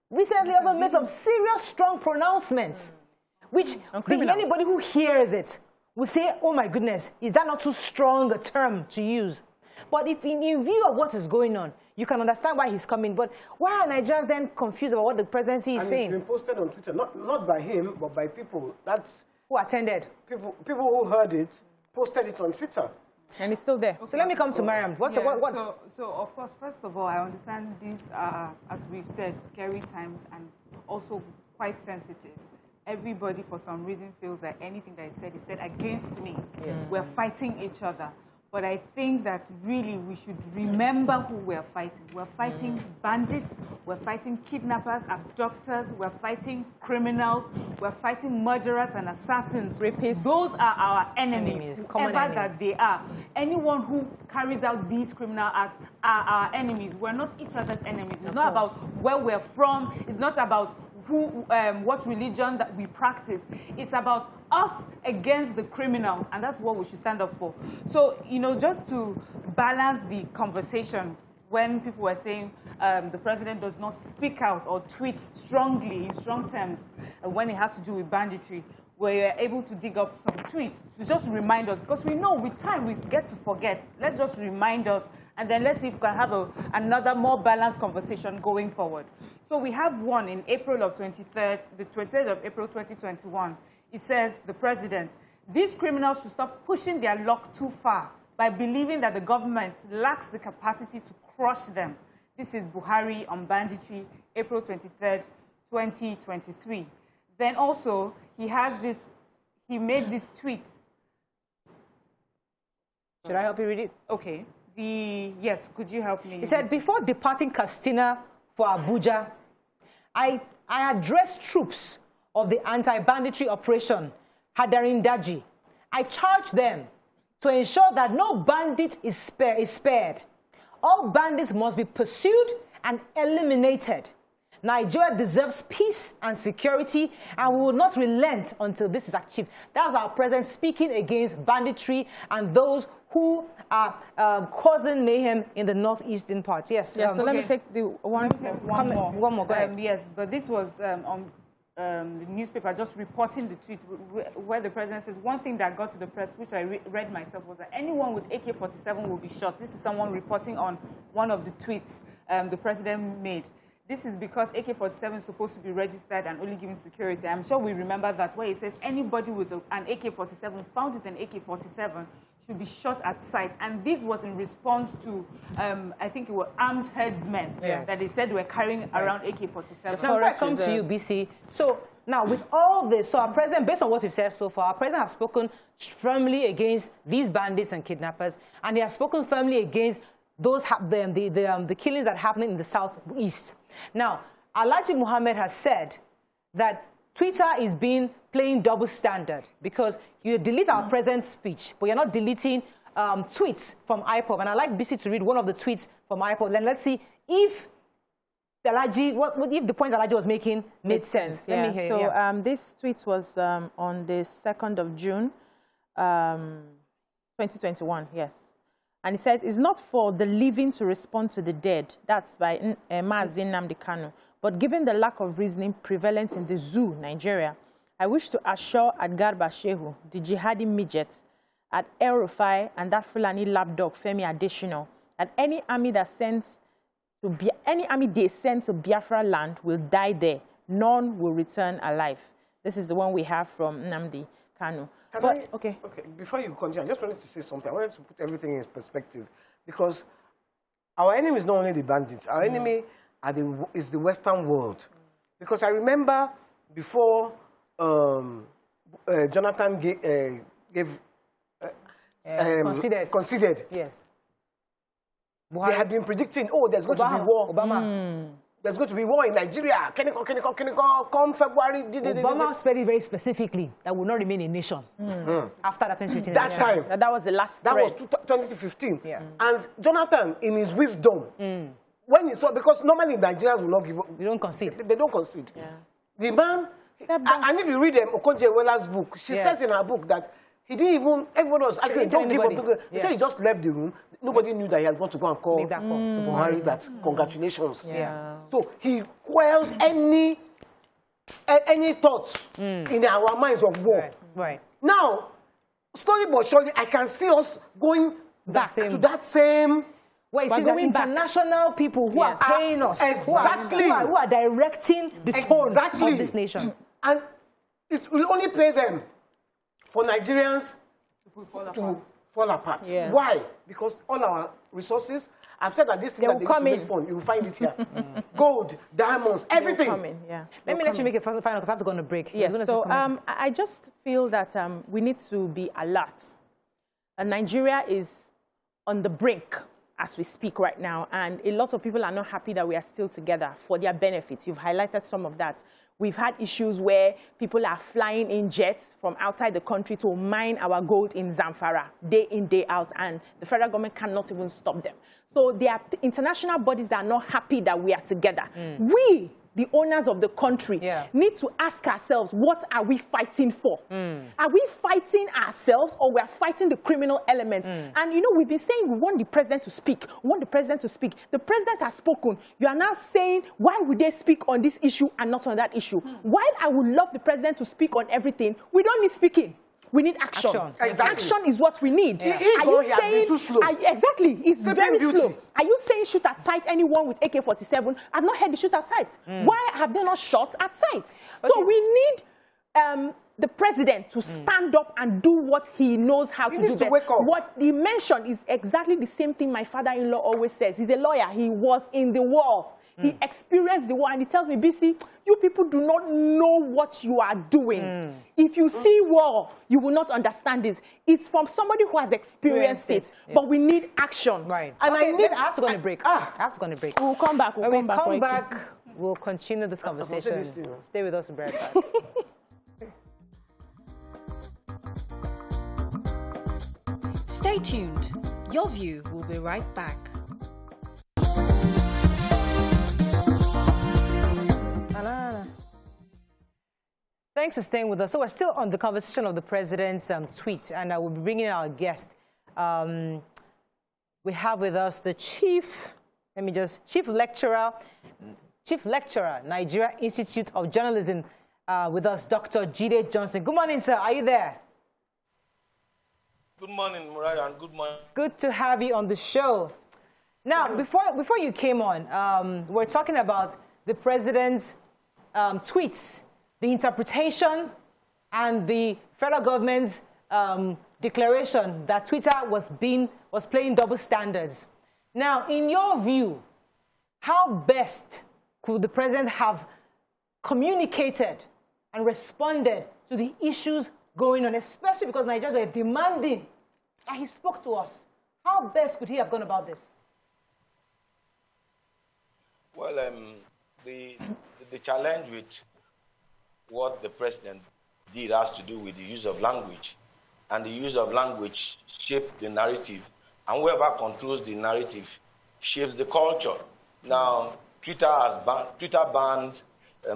recently also made some serious, strong pronouncements, which anybody who hears it will say, oh my goodness, is that not too strong a term to use? But if in view of what is going on, you can understand why he's coming. But why are Nigerians then confused about what the presidency is saying? It's been posted on Twitter, not by him, but by people. Who attended? People who heard it posted it on Twitter. And it's still there. Okay. So let me come to Mariam. What? So, of course, first of all, I understand these are, as we said, scary times and also quite sensitive. Everybody, for some reason, feels that anything that is said against me. Yes. We're fighting each other. But I think that really we should remember who we're fighting. We're fighting bandits, we're fighting kidnappers, abductors, we're fighting criminals, we're fighting murderers and assassins, rapists. Those are our enemies, whoever that they are. Anyone who carries out these criminal acts are our enemies. We're not each other's enemies. It's not about where we're from. It's not about what religion that we practice. It's about us against the criminals, and that's what we should stand up for. So, you know, just to balance the conversation, when people were saying the president does not speak out or tweet strongly, in strong terms, when it has to do with banditry, we're able to dig up some tweets to just remind us, because we know with time we get to forget. Let's just remind us, and then let's see if we can have another more balanced conversation going forward. So we have one in April of the 23rd of April 2021. It says, the president, these criminals should stop pushing their luck too far by believing that the government lacks the capacity to crush them. This is Buhari on banditry, April 23rd, 2023. Then also, he made this tweet. Should I help you read it? Okay. Yes, could you help me? He said, before departing Katsina for Abuja, I addressed troops of the anti-banditry operation, Hadarin Daji. I charged them to ensure that no bandit is spared. All bandits must be pursued and eliminated. Nigeria deserves peace and security, and we will not relent until this is achieved. That's our president speaking against banditry and those who are causing mayhem in the northeastern part. Yes. Yeah, so let me take the one more. Go ahead. Yes, but this was on the newspaper just reporting the tweet where the president says one thing that got to the press, which I read myself, was that anyone with AK-47 will be shot. This is someone reporting on one of the tweets the president made. This is because AK-47 is supposed to be registered and only given security. I'm sure we remember that, where it says anybody with an AK-47 found with an AK-47 should be shot at sight. And this was in response to, I think it was armed herdsmen that they said were carrying around AK-47. Now, before I come to you, BC, so now with all this, so our president, based on what we've said so far, our president has spoken firmly against these bandits and kidnappers, and he has spoken firmly against those the killings that are happening in the southeast. Now, Alhaji Muhammad has said that Twitter is playing double standard, because you delete our president's speech, but you're not deleting tweets from IPOB. And I'd like BC to read one of the tweets from IPOB. Then let's see if if the point Alhaji was making made sense. Yeah. Let me hear. So this tweet was on the 2nd of June, 2021. Yes. And he said, it's not for the living to respond to the dead. That's by Mazi Nnamdi Kanu. But given the lack of reasoning prevalent in the zoo, Nigeria, I wish to assure Adgarba Shehu, the jihadi midgets, at El Rufai and that Fulani lapdog Femi Adesina, that any army they send to Biafra land will die there. None will return alive. This is the one we have from Nnamdi Kanu. Okay, before you continue, I just wanted to say something. I wanted to put everything in perspective, because our enemy is not only the bandits. Our enemy is the Western world. Because I remember before Jonathan conceded. Yes. They had been predicting, there's going to be war. Obama. There's going to be war in Nigeria. Can you come February? Obama said it very specifically that will not remain a nation after that 2015. That time. That was the last That was 2015. Yeah. And Jonathan, in his wisdom, when he saw, because normally Nigerians will not give up. They don't concede. They don't concede. Yeah. The man, and if you read Okonjo-Iweala's book, she says in her book that he didn't even, everyone was arguing, don't give up. He said he just left the room. Nobody knew that he had gone to go and call to Buhari that congratulations. Yeah. So he quelled any thoughts in our minds of war. Right. Now, slowly but surely, I can see us going back to that same. Wait, so the international people who are paying us, exactly, who are directing the tone of this nation, and we only pay them for Nigerians to fall apart. Yes. Why? Because all our resources, I've said that this thing that they used to make fun, you will find it here. Gold, diamonds, everything. Let me let you make it final, because I have to go on a break. Yes, so I just feel that we need to be alert. Nigeria is on the brink as we speak right now, and a lot of people are not happy that we are still together for their benefits. You've highlighted some of that. We've had issues where people are flying in jets from outside the country to mine our gold in Zamfara, day in, day out, and the federal government cannot even stop them. So there are international bodies that are not happy that we are together. We the owners of the country, need to ask ourselves, what are we fighting for? Are we fighting ourselves, or we are fighting the criminal elements? And, you know, we've been saying we want the president to speak. We want the president to speak. The president has spoken. You are now saying, why would they speak on this issue and not on that issue? While I would love the president to speak on everything, we don't need speaking. We need action. Exactly. Action is what we need. Yeah. Are you saying, too slow. exactly, it's very beauty. slow. Are you saying shoot at sight anyone with AK-47? I've not heard the shoot at sight. Why have they not shot at sight? Okay. So we need the president to stand up and do what he knows how to do. What he mentioned is exactly the same thing my father-in-law always says. He's a lawyer. He was in the war. He experienced the war, and he tells me, BC, you people do not know what you are doing. If you see war, you will not understand this. It's from somebody who has experienced it. But we need action. Right. And I have to go on a break. I have to go on a break. We'll come back. When we come back, we'll continue this conversation. Stay with us, we'll be right back. Stay tuned. Your View will be right back. Thanks for staying with us. So we're still on the conversation of the president's tweet, and I will be bringing our guest. We have with us the chief lecturer, Nigeria Institute of Journalism, with us, Dr. Jide Johnson. Good morning, sir. Are you there? Good morning, Muraya, and good morning. Good to have you on the show. Now, before you came on, we're talking about the president's tweets, the interpretation, and the federal government's declaration that Twitter was playing double standards. Now, in your view, how best could the president have communicated and responded to the issues going on, especially because Nigerians were demanding that he spoke to us? How best could he have gone about this? Well, the challenge with what the president did has to do with the use of language, and the use of language shaped the narrative, and whoever controls the narrative shapes the culture. Now, Twitter banned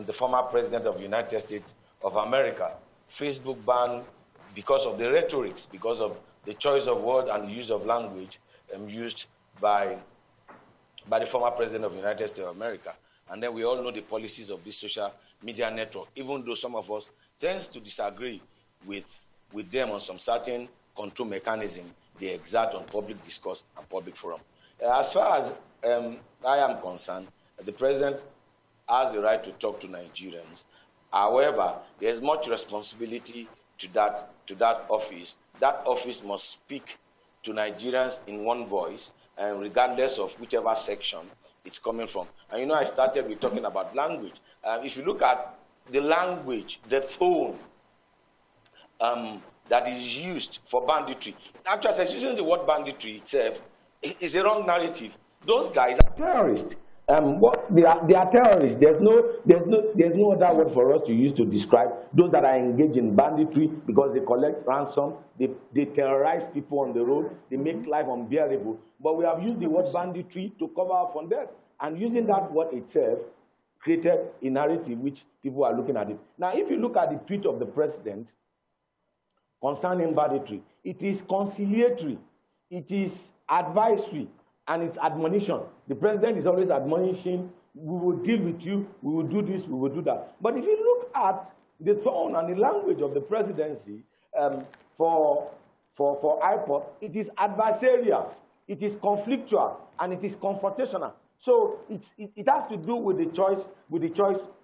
the former president of the United States of America. Facebook banned because of the rhetorics, because of the choice of word and the use of language used by the former president of the United States of America. And then we all know the policies of this social media network, even though some of us tends to disagree with them on some certain control mechanism they exert on public discourse and public forum. As far as I am concerned, the president has the right to talk to Nigerians. However, there's much responsibility to that office. That office must speak to Nigerians in one voice, and regardless of whichever section it's coming from. And you know, I started with talking about language. If you look at the language, the tone that is used for banditry, actually, using the word banditry itself is a wrong narrative. Those guys are terrorists. They are terrorists. There's no other word for us to use to describe those that are engaged in banditry, because they collect ransom, they terrorize people on the road, they make life unbearable. But we have used the word banditry to cover up on that, and using that word itself created a narrative which people are looking at it. Now, if you look at the tweet of the president concerning banditry, it is conciliatory, it is advisory, and it's admonition. The president is always admonishing, we will deal with you, we will do this, we will do that. But if you look at the tone and the language of the presidency for IPOD, it is adversarial, it is conflictual, and it is confrontational. So it has to do with the choice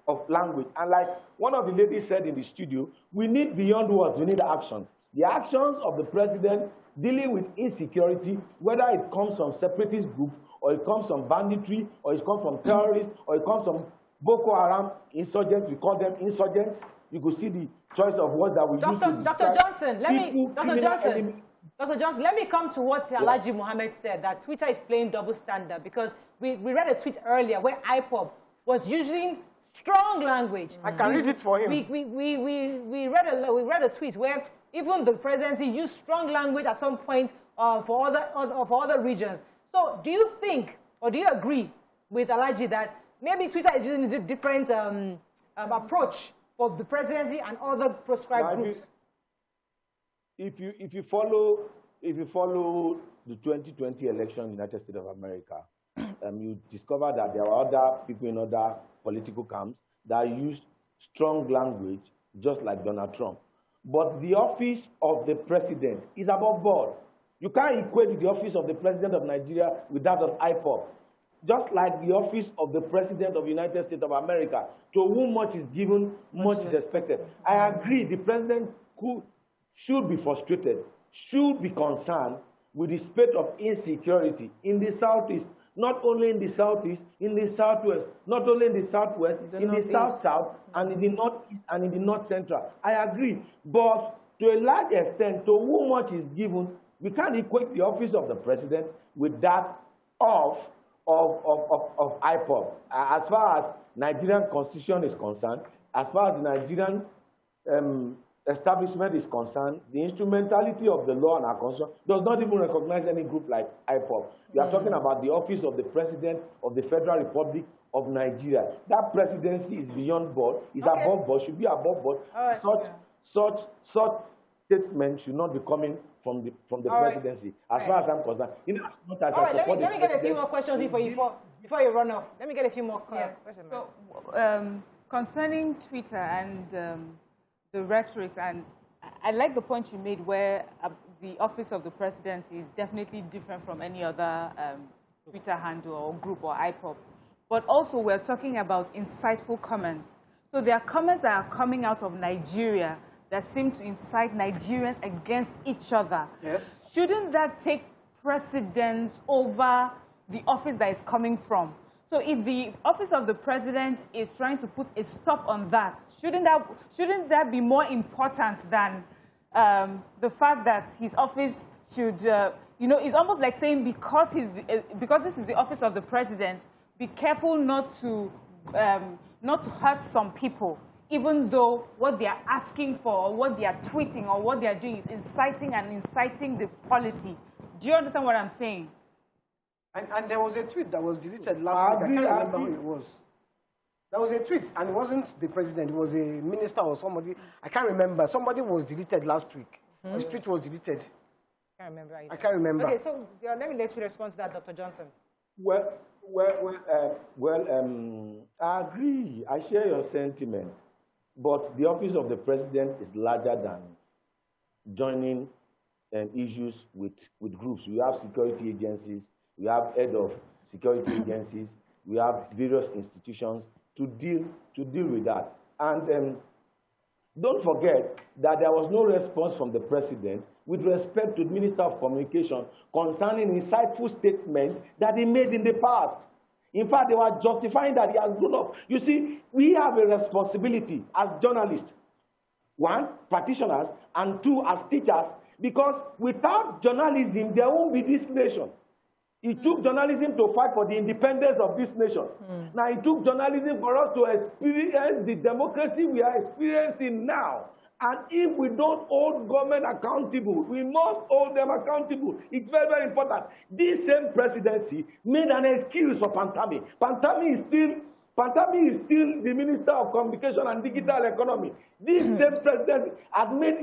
of language. And like one of the ladies said in the studio, we need beyond words, we need actions. The actions of the president dealing with insecurity, whether it comes from separatist group, or it comes from banditry, or it comes from terrorists, or it comes from Boko Haram insurgents, we call them insurgents. You could see the choice of words that we use to describe. Dr. Johnson, let me come to what Alhaji Mohammed said, that Twitter is playing double standard, because we read a tweet earlier where IPOB was using strong language. I can read it for him. We read a tweet where even the presidency used strong language at some point for other regions. So do you think, or do you agree with Alhaji that maybe Twitter is using a different approach for the presidency and other proscribed groups. If you follow the 2020 election in the United States of America, you discover that there are other people in other political camps that use strong language, just like Donald Trump. But the office of the president is above board. You can't equate the office of the president of Nigeria with that of IPOB. Just like the office of the president of the United States of America, to whom much is given, much is expected. I agree, the president should be frustrated, should be concerned with the spate of insecurity in the Southeast, not only in the Southeast, in the Southwest, not only in the Southwest, in the South-South, and in the Northeast, and in the North-Central. I agree. But to a large extent, to whom much is given, we can't equate the office of the president with that of IPOB. As far as Nigerian constitution is concerned, as far as the Nigerian establishment is concerned, the instrumentality of the law and our constitution does not even recognize any group like IPOB. You are talking about the office of the president of the Federal Republic of Nigeria. That presidency is beyond board, is above board, should be above board. Such statement should not be coming from the presidency, as far as I'm concerned. In as much as I support let me get a few more questions before you run off. Let me get a few more questions. So, concerning Twitter and the rhetorics, and I like the point you made where the office of the presidency is definitely different from any other Twitter handle or group or IPOB. But also we're talking about insightful comments. So there are comments that are coming out of Nigeria that seem to incite Nigerians against each other. Yes. Shouldn't that take precedence over the office that is coming from? So if the office of the president is trying to put a stop on that, shouldn't that be more important than the fact that his office should, it's almost like saying because this is the office of the president, be careful not to hurt some people, even though what they are asking for, or what they are tweeting, or what they are doing is inciting the polity. Do you understand what I'm saying? And there was a tweet that was deleted last week. I can't remember who it was. There was a tweet, and it wasn't the president. It was a minister or somebody. I can't remember. Somebody was deleted last week. His tweet was deleted. I can't remember either. I can't remember. Okay, so let me let you respond to that, Dr. Johnson. Well, I agree. I share your sentiment. But the office of the president is larger than joining issues with groups. We have security agencies. We have head of security agencies. We have various institutions to deal with that. And don't forget that there was no response from the president with respect to the Minister of Communication concerning insightful statements that he made in the past. In fact, they were justifying that he has grown up. You see, we have a responsibility as journalists, one, practitioners, and two, as teachers, because without journalism, there won't be this nation. It took journalism to fight for the independence of this nation. Now, it took journalism for us to experience the democracy we are experiencing now. And if we don't hold government accountable, we must hold them accountable. It's very, very important. This same presidency made an excuse for Pantami. Pantami is still the Minister of Communication and Digital Economy. This same presidency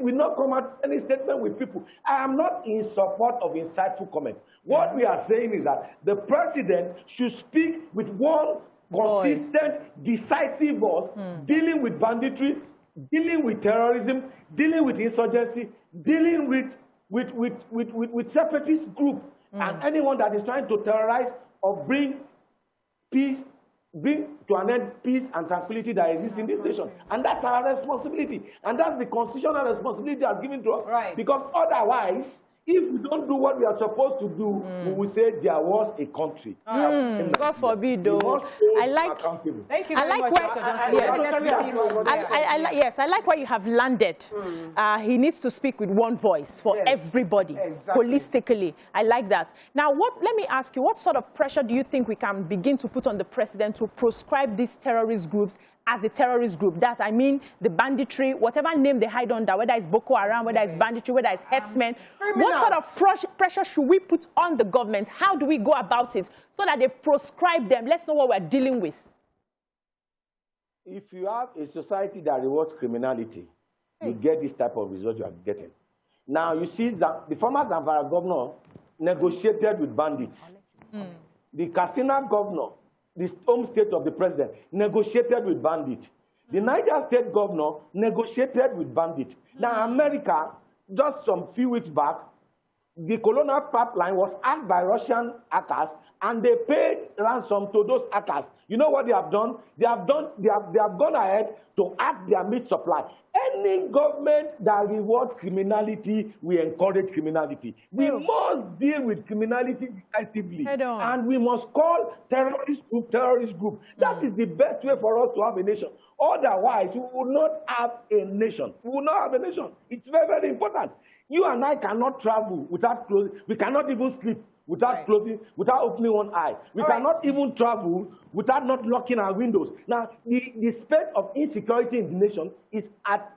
will not come out any statement with people. I am not in support of insightful comment. What we are saying is that the president should speak with one consistent, decisive voice, dealing with banditry, dealing with terrorism, dealing with insurgency, dealing with separatist group, and anyone that is trying to terrorize or bring to an end peace and tranquility that exists in this nation. And that's our responsibility. And that's the constitutional responsibility that's given to us. Right. Because otherwise, if we don't do what we are supposed to do, we will say there was a country. God forbid, though. I like. Thank you very much. Yes, I like where you have landed. He needs to speak with one voice for everybody, holistically. I like that. Now, let me ask you, what sort of pressure do you think we can begin to put on the president to proscribe these terrorist groups as a terrorist group? That, I mean, the banditry, whatever name they hide under, whether it's Boko Haram, whether it's banditry, whether it's herdsmen. What sort of pressure should we put on the government? How do we go about it so that they proscribe them? Let's know what we're dealing with. if you have a society that rewards criminality, you get this type of result you are getting. Now, you see, the former Zamfara governor negotiated with bandits. The Katsina governor, the home state of the president, negotiated with bandits. The Niger state governor negotiated with bandits. Now, America, just some few weeks back, the colonial pipeline was hacked by Russian hackers, and they paid ransom to those hackers. You know what they have done? They have gone ahead to hack their meat supply. Any government that rewards criminality will encourage criminality. We must deal with criminality decisively, and we must call terrorist group. That is the best way for us to have a nation. Otherwise, we will not have a nation. We will not have a nation. It's very, very important. You and I cannot travel without closing. We cannot even sleep without closing, without opening one eye. We cannot even travel without not locking our windows. Now, the spread of insecurity in the nation is at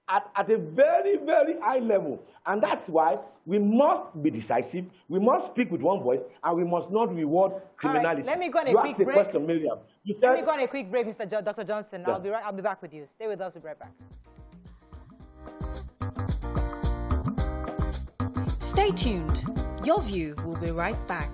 a very, very high level. And that's why we must be decisive, we must speak with one voice, and we must not reward criminality. Let me go on a quick break. Question, Miriam. Let me go on a quick break, Dr. Johnson. Yeah. I'll be back with you. Stay with us. We'll be right back. Stay tuned. Your View will be right back.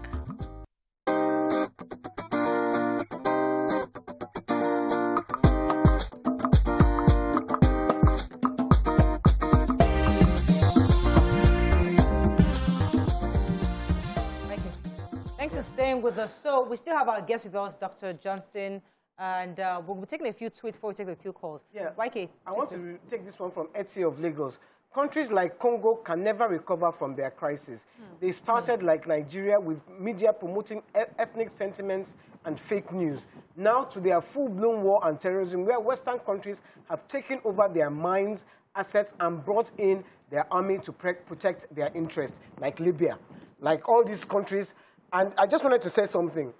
Thanks for staying with us. So we still have our guest with us, Dr. Johnson, and we'll be taking a few tweets before we take a few calls. Yeah. YK. I want to take this one from Etsy of Lagos. Countries like Congo can never recover from their crisis. They started like Nigeria with media promoting ethnic sentiments and fake news. Now to their full-blown war on terrorism, where Western countries have taken over their mines, assets, and brought in their army to protect their interests, like Libya, like all these countries. And I just wanted to say something.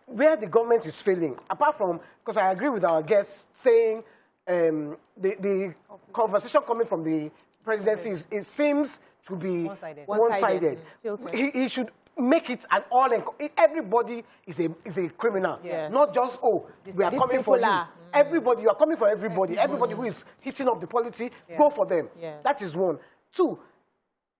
Where the government is failing, apart from, because I agree with our guests saying the conversation coming from the presidency, it seems to be one-sided. He should make it an everybody is a criminal. Yes. Not just, we are coming for you. Everybody, you are coming for everybody. Everybody who is hitting up the polity, go for them. Yeah. That is one. Two,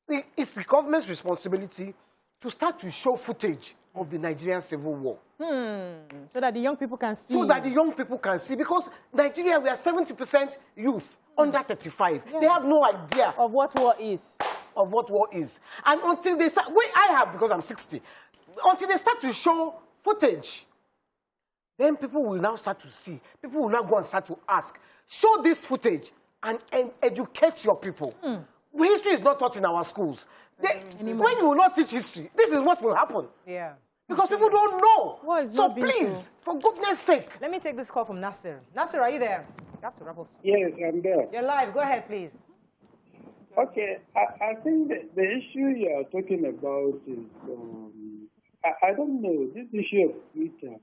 it's the government's responsibility to start to show footage of the Nigerian civil war. So that the young people can see. So that the young people can see. Because Nigeria, we are 70% youth under 35. Yes. They have no idea of what war is. Of what war is. And until they start, I have, because I'm 60, until they start to show footage, then people will now start to see. People will now go and start to ask. Show this footage and educate your people. History is not taught in our schools. When you will not teach history, this is what will happen. Yeah. Because people don't know. So please, for goodness sake. Let me take this call from Nasir. Nasir, are you there? You have to wrap up. Yes, I'm there. You're live. Go ahead, please. Okay. I think the issue you are talking about is, I don't know, this issue of Twitter.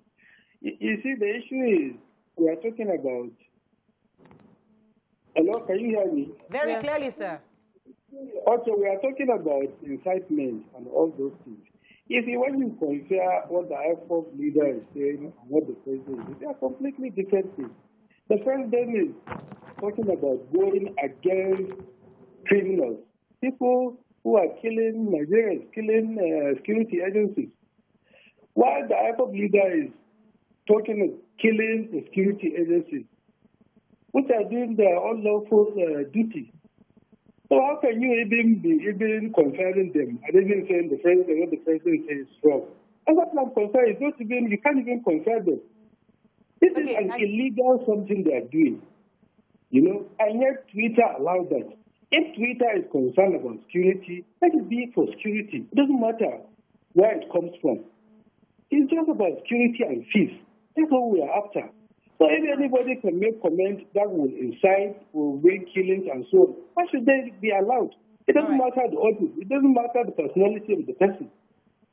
You see, the issue is, we are talking about... Hello, can you hear me? Very clearly, sir. Also, we are talking about incitement and all those things. If you want to compare what the IFOP leader is saying and what the president is, they are completely different things. The president is talking about going against criminals, people who are killing Nigerians, killing security agencies, while the IFOP leader is talking of killing the security agencies, which are doing their unlawful duty. So how can you even comparing them and even saying what the president says is wrong? And what I'm concerned is you can't even compare them. This is an illegal something they are doing, and yet Twitter allows that. If Twitter is concerned about security, let it be for security. It doesn't matter where it comes from. It's just about security and peace. That's what we are after. So if anybody can make comments that will incite, will bring killings and so on, why should they be allowed? It doesn't matter the audience. It doesn't matter the personality of the person.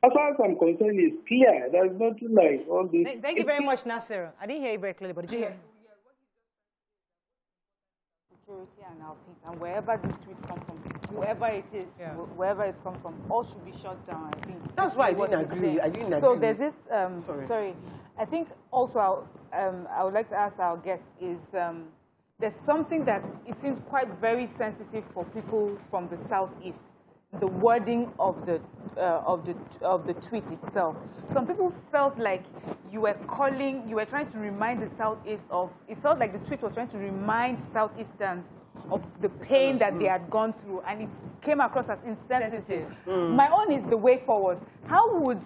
As far as I'm concerned, it's clear. There's nothing like all this. Thank you very much, Nasir. I didn't hear you very clearly, but did you hear? Security and our peace, and wherever these tweets come from, whoever it is, wherever it's come from, all should be shut down. I think that's why I didn't agree. So there's this. Sorry. I think also I would like to ask our guests is there's something that it seems quite very sensitive for people from the Southeast, the wording of the tweet itself. Some people felt like you were trying to remind the Southeast of, it felt like the tweet was trying to remind Southeasterners of the pain that they had gone through, and it came across as insensitive. My own is the way forward. How would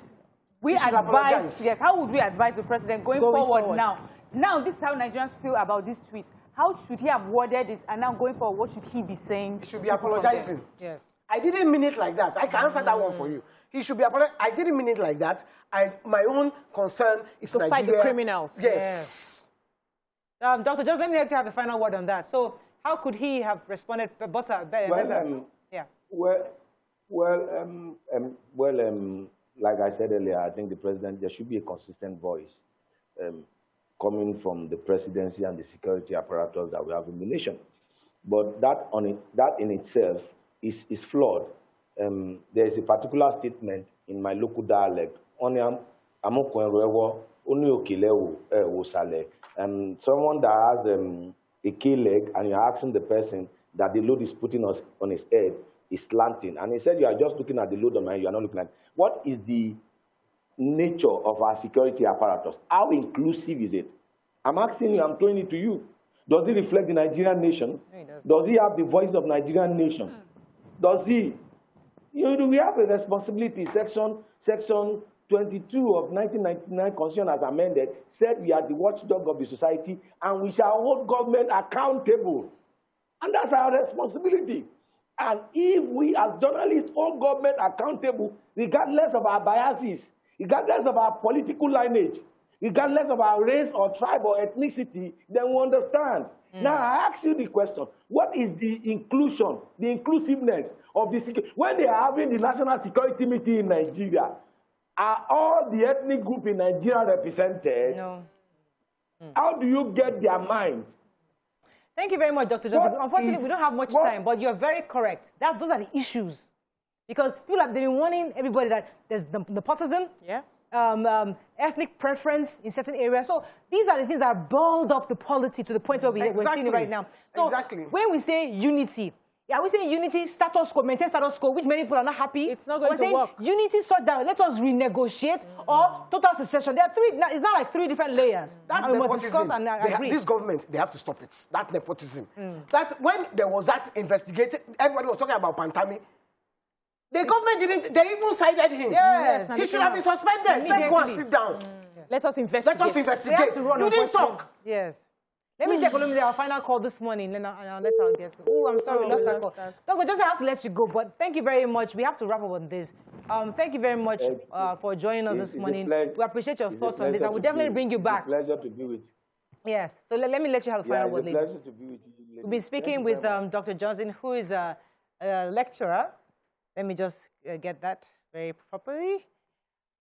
we advise, yes, how would we advise the president going forward now? Now, this is how Nigerians feel about this tweet. How should he have worded it, and now going forward, what should he be saying? He should be apologizing. Yes. I didn't mean it like that. I can answer that one for you. He should be apologizing. I didn't mean it like that. My own concern is to fight the criminals. Yes. Dr. Jones, let me let you have the final word on that. So, how could he have responded better? Like I said earlier, I think the president, there should be a consistent voice coming from the presidency and the security apparatus that we have in the nation. But that in itself is flawed. There is a particular statement in my local dialect. Someone that has a key leg, and you're asking the person that the load is putting on his head is slanting. And he said, you are just looking at the load on my head, you are not looking at what is the nature of our security apparatus. How inclusive is it? I'm asking you, I'm throwing it to you. Does it reflect the Nigerian nation? No, does he have the voice of Nigerian nation? Does he? We have a responsibility. Section 22 of 1999 Constitution as amended said we are the watchdog of the society and we shall hold government accountable. And that's our responsibility. And if we as journalists hold government accountable, regardless of our biases, regardless of our political lineage, regardless of our race or tribe or ethnicity, then we understand. Now, I ask you the question, what is the inclusion, the inclusiveness of the security? When they are having the national security meeting in Nigeria, are all the ethnic group in Nigeria represented? No. How do you get their mind? Thank you very much, Dr. Joseph. Unfortunately, we don't have much time, but you're very correct. Those are the issues. Because people have been warning everybody that there's nepotism, ethnic preference in certain areas. So these are the things that are balled up the polity to the point where we're seeing it right now. So when we say unity, are we saying unity, status quo, maintain status quo, which many people are not happy? It's not going to work. Unity, sort down, let us renegotiate, or total secession. There are three, it's not like three different layers. That nepotism, this government, they have to stop it. That nepotism. That when there was that investigation, everybody was talking about Pantami. The government didn't, they even cited him. Yes. He should have been suspended. Let's go and sit down. Let us investigate. Let us investigate. You didn't talk. Yes. Let me take our final call this morning, and I'll let our guests go. Oh, I'm sorry, we lost that call. No, we just have to let you go, but thank you very much. We have to wrap up on this. Thank you very much for joining us this morning. We appreciate your thoughts on this. I will definitely bring you back. It's a pleasure to be with you. Yes. So let me let you have the final word, ladies. It's a pleasure to be with you. We'll be speaking with Dr. Johnson, who is a lecturer. Let me just get that very properly.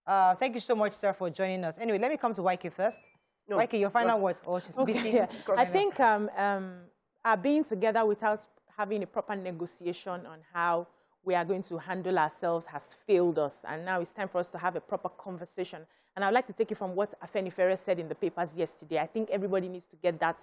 Thank you so much, sir, for joining us. Anyway, let me come to Waike first. No, Waike, your final words. Oh, she's busy. Yeah. I think our being together without having a proper negotiation on how we are going to handle ourselves has failed us. And now it's time for us to have a proper conversation. And I'd like to take it from what Afenifere said in the papers yesterday. I think everybody needs to get that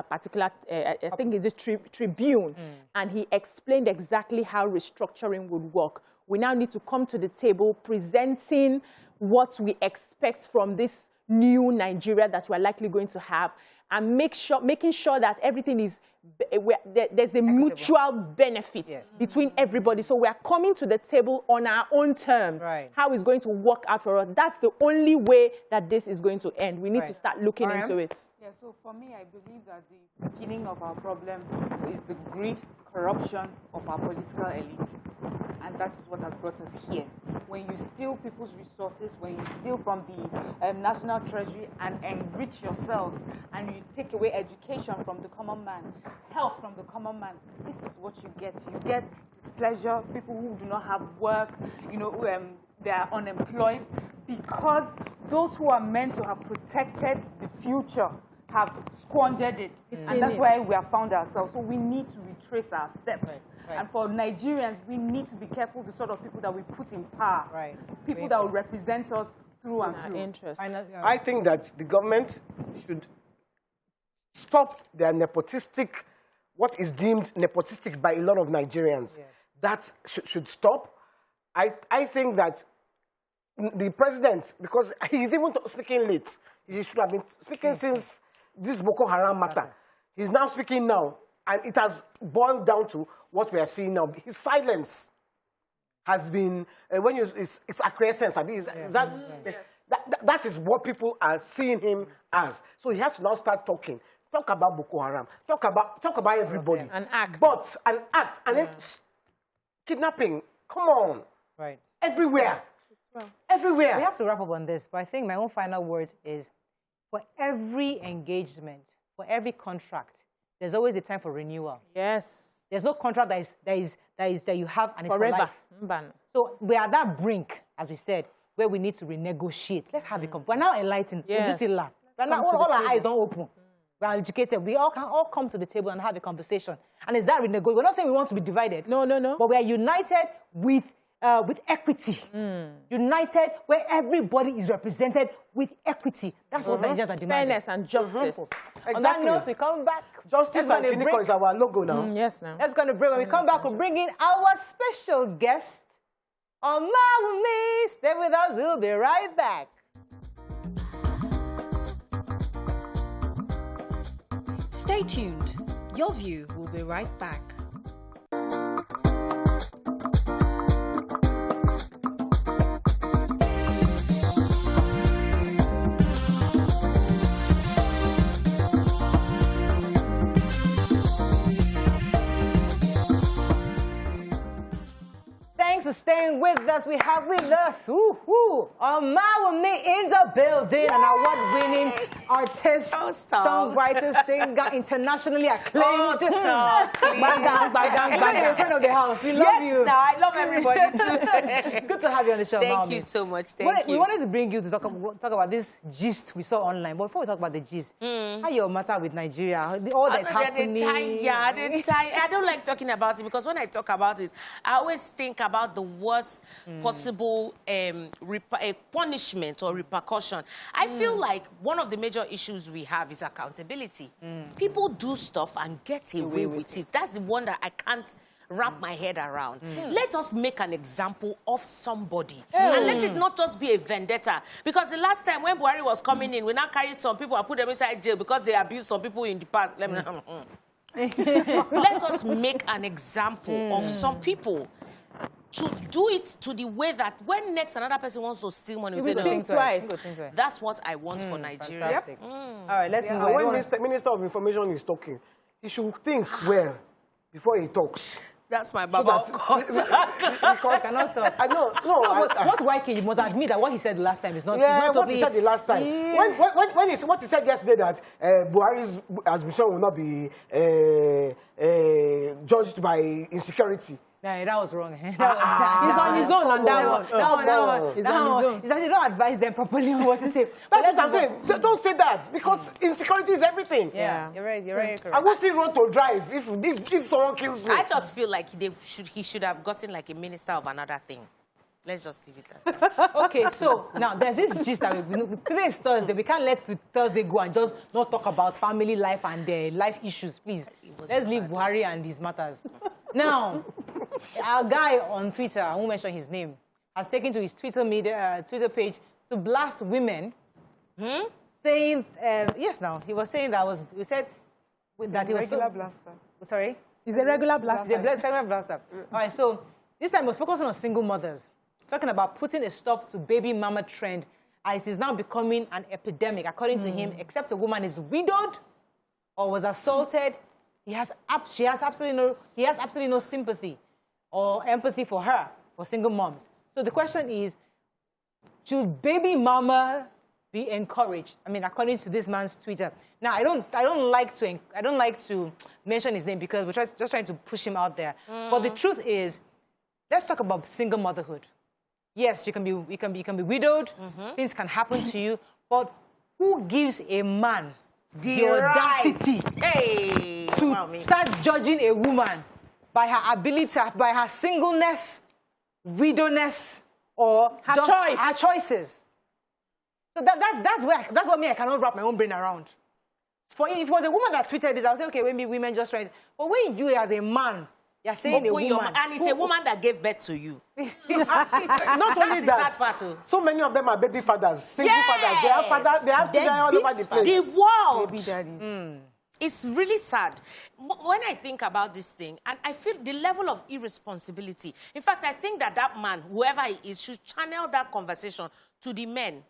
particular, I think it's a Tribune. And he explained exactly how restructuring would work. We now need to come to the table presenting what we expect from this new Nigeria that we're likely going to have, and making sure that everything is, there's a mutual benefit between everybody. So we're coming to the table on our own terms, how it's going to work out for us. That's the only way that this is going to end. We need to start looking into it. Yeah, so for me, I believe that the beginning of our problem is the greed, corruption of our political elite. And that is what has brought us here. When you steal people's resources, when you steal from the national treasury and enrich yourselves, and you take away education from the common man, health from the common man, this is what you get. You get displeasure, people who do not have work, they are unemployed, because those who are meant to have protected the future have squandered it. And that's why we have found ourselves. So we need to retrace our steps. And for Nigerians, we need to be careful the sort of people that we put in power. People that will represent us through and through. Interesting. I think that the government should stop their nepotistic, what is deemed nepotistic by a lot of Nigerians. Yeah. That should stop. I think that the president, because he's even speaking late, he should have been speaking since this Boko Haram matter. He's now speaking now, and it has boiled down to what we are seeing now. His silence has been, when it's acquiescence. I mean, that is what people are seeing him as. So he has to now start talking. Talk about Boko Haram. Talk about everybody. And act. And then kidnapping. Come on. Right. Everywhere. Everywhere. We have to wrap up on this, but I think my own final words is, for every engagement, for every contract, there's always a time for renewal. Yes. There's no contract that you have and it's Forever. for life. So we are at that brink, as we said, where we need to renegotiate. Let's have a conversation. We're now enlightened. Yes. We're now, all our eyes don't open. We're educated. We all can come to the table and have a conversation. And is that renegotiation? We're not saying we want to be divided. No. But we are united with equity. United where everybody is represented with equity. That's what Nigerians are demanding. Fairness and justice. On that note, we come back. Justice and Kiniko is our logo now. Yes, now. Let's go to break. When we come back, we'll bring in our special guest, Omawunmi. Stay with us. We'll be right back. Stay tuned. Your View will be right back. Thanks for staying with us. We have with us Omawunmi in the building, an award-winning artist, songwriter, singer, internationally acclaimed. You're in front of the house. We love you. I love everybody too. Good to have you on the show, Thank you so much. Thank you. We wanted to bring you to talk about this gist we saw online. But before we talk about the gist, how your matter with Nigeria, all that's happening. I don't like talking about it because when I talk about it, I always think about the worst possible punishment or repercussion. I feel like one of the major issues we have is accountability. People do stuff and get away with it. That's the one that I can't wrap my head around. Let us make an example of somebody. And let it not just be a vendetta. Because the last time when Buhari was coming in, we now carried some people and put them inside jail because they abused some people in the past. Let us make an example of some people. To do it to the way that when next another person wants to steal money, we say, think twice. That's what I want for Nigeria. All right, let's move on. When the Minister of Information is talking, he should think well before he talks. That's my Baba. Because I cannot talk. What YK, you must admit that what he said the last time is not. Yeah, what he said the last time. What he said yesterday that Buhari's admission will not be judged by insecurity. Nah, that was wrong. He's on his own on that one. That one. He's that you don't advise them properly on what to say. That's what I'm saying. Don't say that because insecurity is everything. Yeah, you're right. You're right. I will still run to drive if someone kills me. I just feel like he should have gotten like a minister of another thing. Let's just leave it at that. Okay, so now there's this gist that today is Thursday. We can't let Thursday go and just not talk about family life and life issues, please. Let's leave Buhari and his matters. Now, our guy on Twitter, I won't mention his name, has taken to his Twitter page to blast women, saying, yes, now, he was saying that he said that he was regular blaster. Sorry? He's a regular blaster. He's a regular blaster. All right, so this time he was focusing on single mothers, talking about putting a stop to baby mama trend, and it is now becoming an epidemic. According to him, except a woman is widowed or was assaulted, he has absolutely no sympathy or empathy for her, for single moms. So the question is, should baby mama be encouraged? I mean, according to this man's Twitter. Now, I don't like to mention his name because we're just trying to push him out there. But the truth is, let's talk about single motherhood. Yes, you can be widowed. Things can happen to you. But who gives a man the audacity to start judging a woman by her ability, by her singleness, widowness, or her choice. Her choices? So that's what me, I cannot wrap my own brain around. If it was a woman that tweeted this, I would say, okay, maybe women just trying. But when you as a man, you're saying a woman. And it's a woman that gave birth to you. Not only That's the that, sad part too. so many of them are baby fathers, single fathers. They have fathers, they have children all over the place. The world. Baby daddies. It's really sad. When I think about this thing, and I feel the level of irresponsibility. In fact, I think that man, whoever he is, should channel that conversation to the men.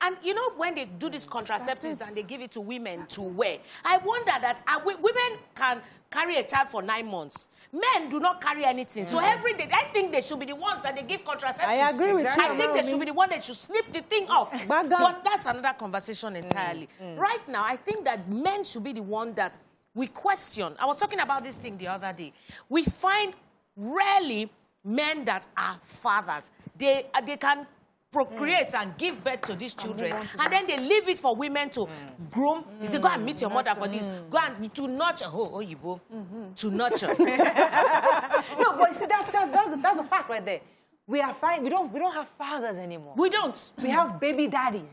And you know, when they do these contraceptives and they give it to women to wear, I wonder that women can carry a child for 9 months. Men do not carry anything. So every day, I think they should be the ones that they give contraceptives. I agree with you. I think they should be the one that should snip the thing off. But that's another conversation entirely. Right now, I think that men should be the one that we question. I was talking about this thing the other day. We find rarely men that are fathers. They can procreate and give birth to these children, and then they leave it for women to groom. They say, go and meet your mother for this. Go and to nurture. To nurture. No, but you see, that's a fact right there. We are fine. We don't have fathers anymore. We don't. We have baby daddies.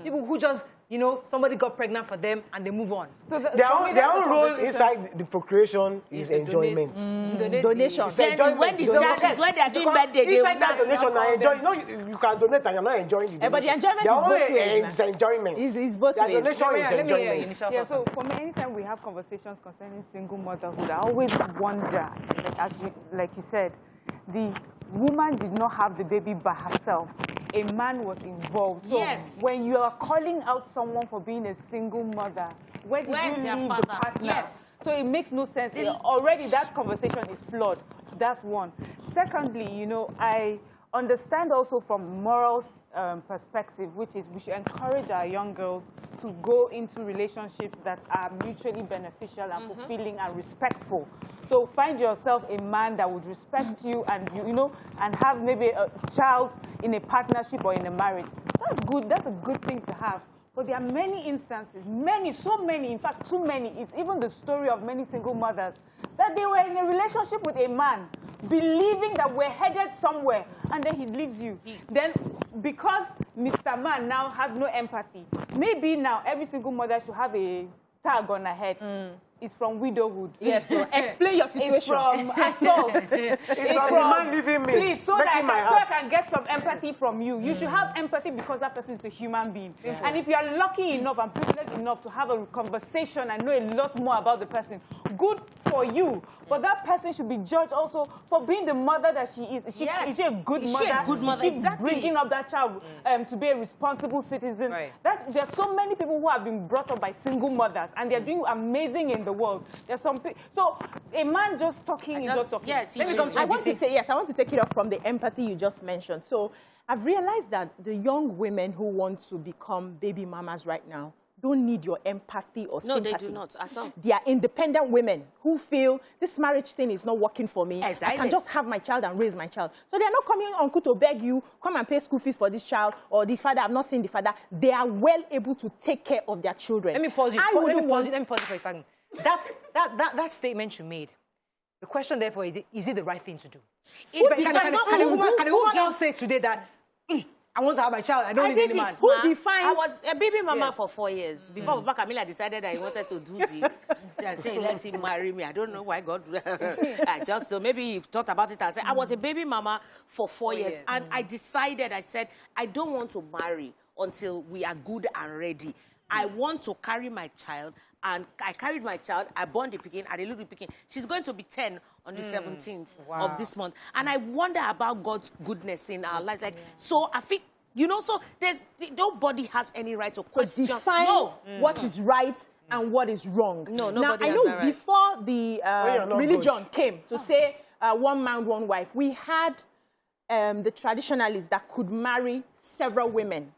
People who just, you know, somebody got pregnant for them and they move on. So their own role inside the procreation is enjoyment. Donation. Then when the child is, when they are doing birthday, inside that donation, I enjoy. You know, you can donate and you're not enjoying the donation. But the enjoyment is both ways. It's enjoyment. It's both ways. Donation is enjoyment. Yeah, so for me, anytime we have conversations concerning single motherhood, I always wonder, like you said, the woman did not have the baby by herself. A man was involved. So when you are calling out someone for being a single mother, where did you leave the partner? Yes. So it makes no sense. Already that conversation is flawed. That's one. Secondly, you know, I understand also from morals perspective, which is we should encourage our young girls to go into relationships that are mutually beneficial and fulfilling and respectful. So find yourself a man that would respect you and you know, and have maybe a child in a partnership or in a marriage. That's good. That's a good thing to have. But there are many instances, so many, in fact, too many. It's even the story of many single mothers that they were in a relationship with a man, believing that we're headed somewhere, and then he leaves you. Then, because Mr. Man now has no empathy, maybe now every single mother should have a tag on her head. It's from widowhood. Yes, so explain your situation. It's from assault. It's from the man leaving me. Please, so that I can get some empathy from you. You should have empathy because that person is a human being. And if you are lucky enough and privileged enough to have a conversation and know a lot more about the person, good for you. But that person should be judged also for being the mother that she is. Is she a good mother? Is she a good mother? Is she bringing up that child to be a responsible citizen? Right. There are so many people who have been brought up by single mothers, and they're doing amazing in the world. There's some so a man just talking is just talking. Yes, I want to take it up from the empathy you just mentioned. So I've realized that the young women who want to become baby mamas right now don't need your empathy or sympathy. No, they do not at all. They are independent women who feel this marriage thing is not working for me. Exactly. I can just have my child and raise my child. So they're not coming, uncle, to beg you, come and pay school fees for this child, or this father, I've not seen the father. They are well able to take care of their children. Let me pause you. Let me pause you for a second. That statement you made, the question therefore is it the right thing to do? Can a woman now say today that I want to have my child, I don't need any man? Who defines? I was a baby mama for 4 years before Papa Camila decided that he wanted to do the and say let him marry me. I don't know why God. I just so maybe he thought about it and said I was a baby mama for 4 years and I decided. I said I don't want to marry until we are good and ready. I want to carry my child. And I carried my child. I born the pikin. I delivered the pikin. She's going to be 10 on the 17th of this month. And I wonder about God's goodness in our lives. Like, so I think, you know, so nobody has any right to question. Define what is right and what is wrong. No, now, nobody I has know that right. Before the religion came to say one man, one wife, we had the traditionalists that could marry several women.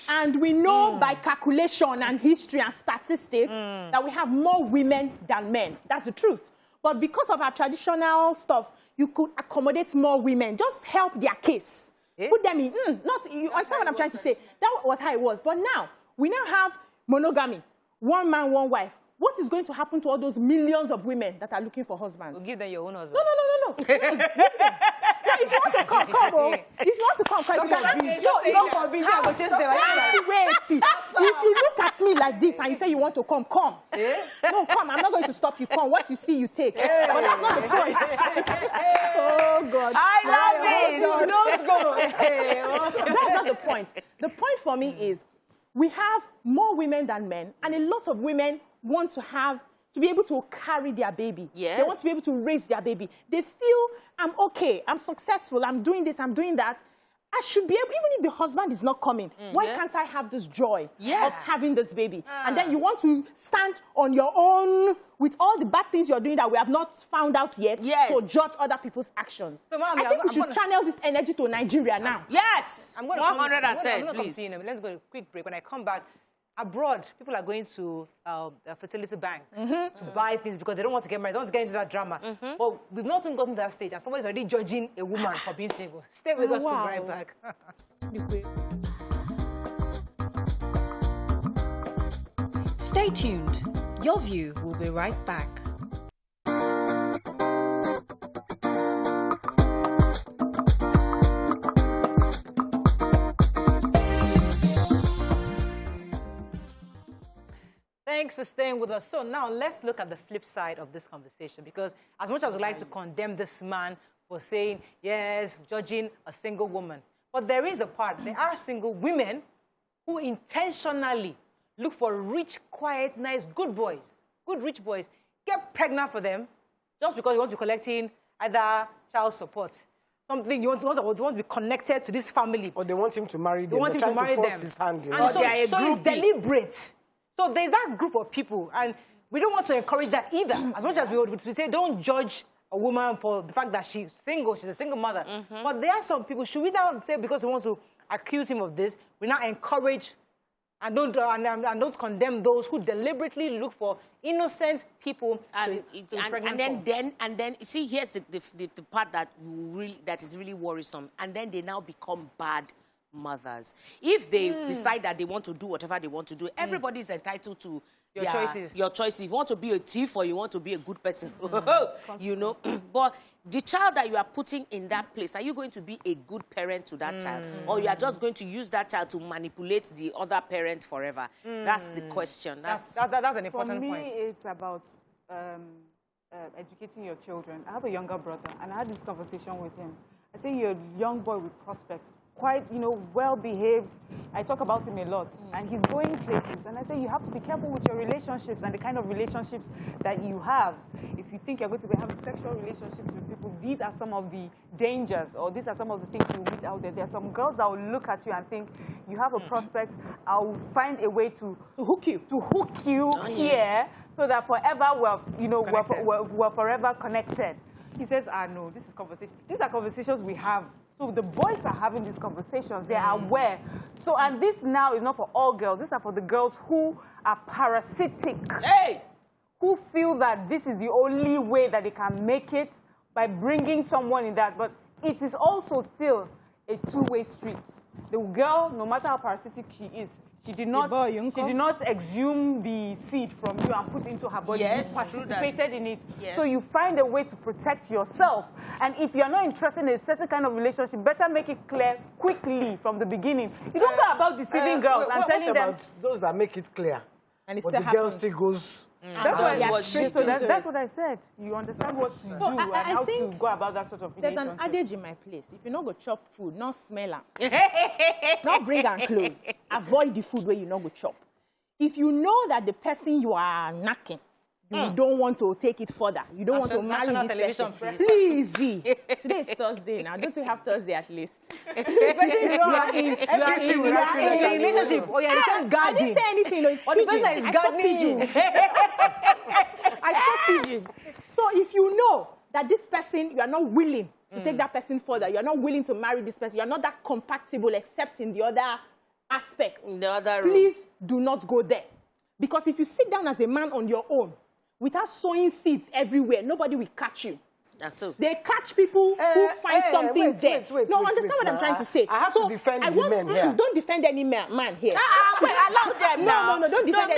And we know by calculation and history and statistics that we have more women than men. That's the truth. But because of our traditional stuff, you could accommodate more women. Just help their case. Put them in. You understand what I'm trying to say? That was how it was. But now, we now have monogamy. One man, one wife. What is going to happen to all those millions of women that are looking for husbands? We'll give them your own husband. No. Listen. if you want to come, come. Oh. If you want to come, come. Don't forbid you, I go chase them. Wait. If you look at me like this and you say you want to come, come. No, come. I'm not going to stop you. Come. What you see, you take. But that's not the point. Oh, God. I love it. Don't go. That's not the point. The point for me is we have more women than men, and a lot of women want to be able to carry their baby. Yes. They want to be able to raise their baby. They feel, I'm okay, I'm successful, I'm doing this, I'm doing that. I should be able, even if the husband is not coming, why can't I have this joy of having this baby? And then you want to stand on your own with all the bad things you're doing that we have not found out yet to judge other people's actions. So, I think we should channel this energy to Nigeria now. Yes. I'm going 110, please. Let's go to a quick break. When I come back, abroad, people are going to fertility banks to buy things because they don't want to get married. They don't want to get into that drama. But we've not even gotten to that stage, and somebody's already judging a woman for being single. Stay with us. We'll be right back. Stay tuned. Your View will be right back. Thanks for staying with us. So now let's look at the flip side of this conversation, because as much as we like to condemn this man for saying, yes, judging a single woman, but there is a part. There are single women who intentionally look for rich, quiet, nice, good boys, good rich boys, get pregnant for them just because you want to be collecting either child support, something you want to be connected to this family. Or they want him to marry them. They want him to marry them. His hand in. And so it's deliberate. So there's that group of people, and we don't want to encourage that either. As much as we say, don't judge a woman for the fact that she's single, she's a single mother. But there are some people, should we now say because we want to accuse him of this, we now encourage and don't condemn those who deliberately look for innocent people and then see, here's the part that is really worrisome, and then they now become bad mothers. If they decide that they want to do whatever they want to do, everybody is entitled to your choices. Your choices. If you want to be a thief or you want to be a good person, you know. But the child that you are putting in that place, are you going to be a good parent to that child, or you are just going to use that child to manipulate the other parent forever? That's the question. That's an important point. For point. me, it's about educating your children. I have a younger brother, and I had this conversation with him. I say you're a young boy with prospects, quite, well-behaved. I talk about him a lot, and he's going places. And I say you have to be careful with your relationships and the kind of relationships that you have. If you think you're going to be having sexual relationships with people, these are some of the dangers, or these are some of the things you meet out there. There are some girls that will look at you and think, you have a prospect, I'll find a way to hook you here, so that forever we're forever connected. He says, no, this is conversation. These are conversations we have. So the boys are having these conversations. They are aware. So, and this now is not for all girls. These are for the girls who are parasitic. Who feel that this is the only way that they can make it by bringing someone in that. But it is also still a two-way street. The girl, no matter how parasitic she is, she did not exhume the seed from you and put it into her body. You participated in it. So you find a way to protect yourself. And if you're not interested in a certain kind of relationship, better make it clear quickly from the beginning. You don't go about deceiving girls and telling them. About those that make it clear, and but the girl still goes. That's what I said. You understand what to do and how to go about that sort of relationship. There's an adage in my place. If you not go chop food, not smell them. Not bring and close. Avoid the food where you not go chop. If you know that the person you are knacking, you don't want to take it further. You don't want to marry this person. Please. Today is Thursday now. Don't you have Thursday at least? You are in a relationship. Oh, yeah, I didn't say anything. No, it's pigeon. I stopped pigeon. I stopped pigeon. So if you know that this person, you are not willing to take that person further, you are not willing to marry this person, you are not that compatible except in the other aspect, please do not go there. Because if you sit down as a man on your own, without sowing seeds everywhere, nobody will catch you. That's so. They catch people who find something there. Wait, Understand what I'm trying to say. I have to defend the men here. Don't defend any man here. Wait, allow them now. No, don't defend any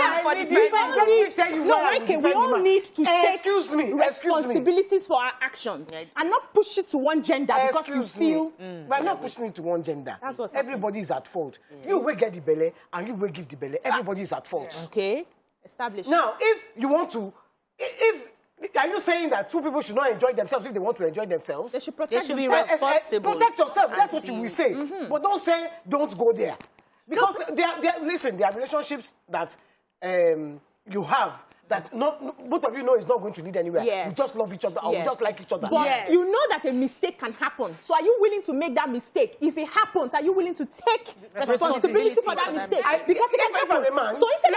man. We all need to take Excuse me. responsibilities for our actions and not push it to one gender because you feel. We're not pushing it to one gender. That's what's Everybody is at fault. You will get the belly and you will give the belly. Everybody is at fault. Okay, established. Now, if you want to, are you saying that two people should not enjoy themselves if they want to enjoy themselves? They should protect be themselves. responsible. Protect yourself. That's what you will say. But don't say don't go there, because listen, there are relationships that you have that both of you know is not going to lead anywhere. Yes. You just love each other. Or you just like each other. But you know that a mistake can happen. So are you willing to make that mistake? If it happens, are you willing to take responsibility for that mistake? Because if I'm a man, so instead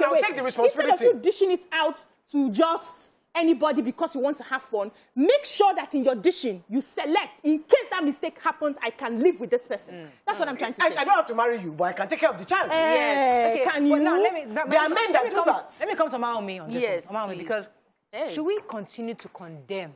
I'll take the responsibility. Instead of you dishing it out to just anybody because you want to have fun, make sure that in your dishing you select, in case that mistake happens, I can live with this person. That's what I'm trying to say. I don't have to marry you, but I can take care of the child. Yes. Okay, can you? Now, there are men that do that. Let me come to Omawunmi on this. Yes, Omawunmi, because should we continue to condemn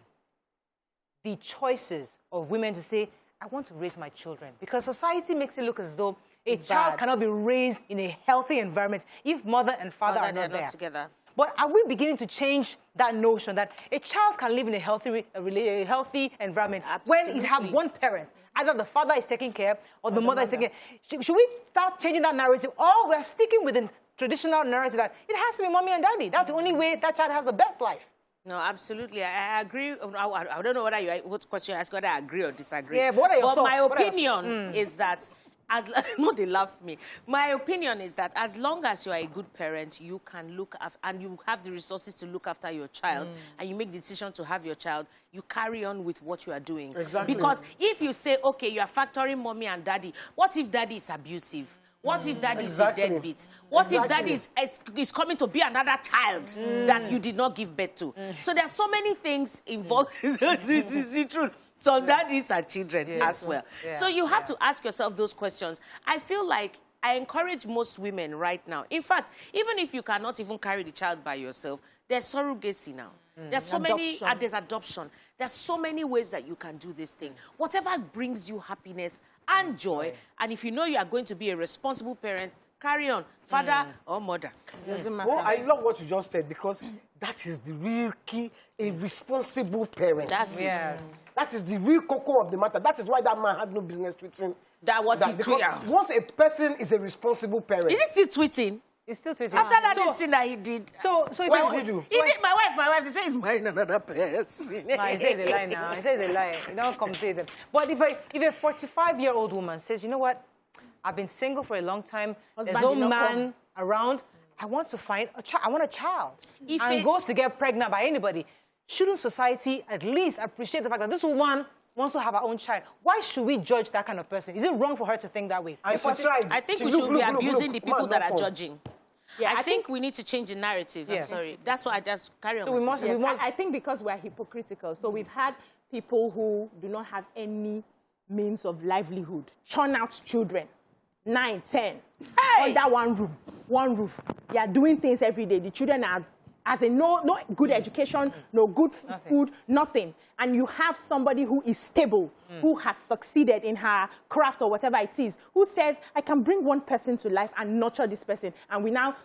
the choices of women to say, I want to raise my children? Because society makes it look as though a child cannot be raised in a healthy environment if mother and father are not there. Together. But are we beginning to change that notion that a child can live in a healthy environment when it has one parent? Either the father is taking care or the mother is taking care. Should we start changing that narrative? Or we're sticking with the traditional narrative that it has to be mommy and daddy. That's the only way that child has the best life. No, absolutely. I agree. I don't know what question you ask, whether I agree or disagree. Yeah, but what are your thoughts? My opinion is that, no, they love me. My opinion is that as long as you are a good parent, you can look after, and you have the resources to look after your child, and you make the decision to have your child, you carry on with what you are doing. Exactly. Because if you say, okay, you are factoring mommy and daddy, what if daddy is abusive? What if daddy is a deadbeat? What if daddy is coming to be another child that you did not give birth to? So there are so many things involved. This is the truth. Some daddies are children as well. Yeah. So you have to ask yourself those questions. I feel like I encourage most women right now. In fact, even if you cannot even carry the child by yourself, there's surrogacy now. There's so many, there's adoption. There's so many ways that you can do this thing. Whatever brings you happiness and joy, and if you know you are going to be a responsible parent, carry on, father or mother. Doesn't matter. Well, I love what you just said, because that is the real key, a responsible parent. That's it. That is the real cocoa of the matter. That is why that man had no business tweeting. Once a person is a responsible parent. Is he still tweeting? He's still tweeting. After that thing that he did. So what did he do? He did, my wife, they say he's marrying another person. No, he says a lie now. He says a lie. You don't compare them. But if a 45-year-old woman says, you know what, I've been single for a long time, there's no man around, I want to find a child. I want a child. And goes to get pregnant by anybody. Shouldn't society at least appreciate the fact that this woman wants to have her own child? Why should we judge that kind of person? Is it wrong for her to think that way? I think we should be abusing the people that are judging. Yeah, I think we need to change the narrative. I'm sorry. That's why I just carry on. So I think because we're hypocritical. So we've had people who do not have any means of livelihood churn out children, 9, 10, under one roof. They are doing things every day. The children are, as in no good education, no good food, nothing. And you have somebody who is stable, who has succeeded in her craft or whatever it is, who says, I can bring one person to life and nurture this person. And we now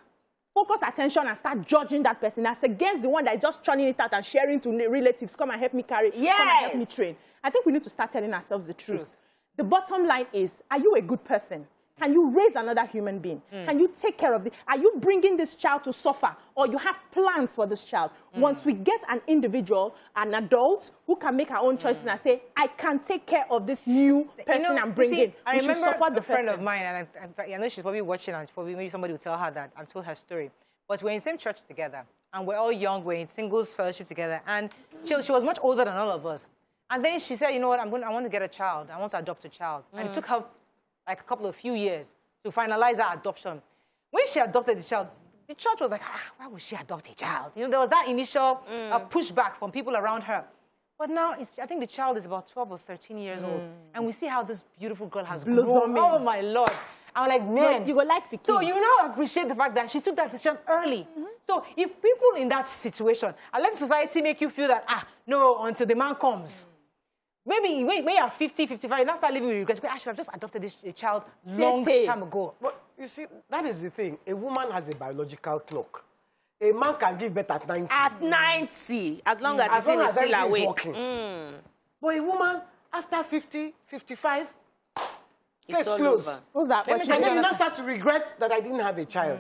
focus attention and start judging that person. That's against the one that is just churning it out and sharing to relatives, come and help me carry, come and help me train. I think we need to start telling ourselves the truth. The bottom line is, are you a good person? Can you raise another human being? Can you take care of it? Are you bringing this child to suffer? Or you have plans for this child? Once we get an individual, an adult, who can make her own choices and say, I can take care of this new person I'm bringing. I remember a friend of mine, and I know she's probably watching, and probably maybe somebody will tell her that I've told her story. But we're in the same church together, and we're all young, we're in singles fellowship together, and she was much older than all of us. And then she said, you know what, I want to get a child. I want to adopt a child. And it took her like a few years to finalize her adoption. When she adopted the child, the church was like, why would she adopt a child? You know, there was that initial pushback from people around her. But now, I think the child is about 12 or 13 years old. And we see how this beautiful girl has grown. Oh, my Lord. I'm like, man. You go like the So kid. you now appreciate the fact that she took that decision early. So if people in that situation, and let society make you feel that, no, until the man comes. Maybe when you're 50, 55, you now start living with regrets. I should have just adopted this child long time ago. But you see, that is the thing. A woman has a biological clock. A man can give birth at 90. At 90, as long as long he's as still everything is awake. working. But a woman, after 50, 55, It's case all closed. over. Who's that? And then you now start to regret that I didn't have a child.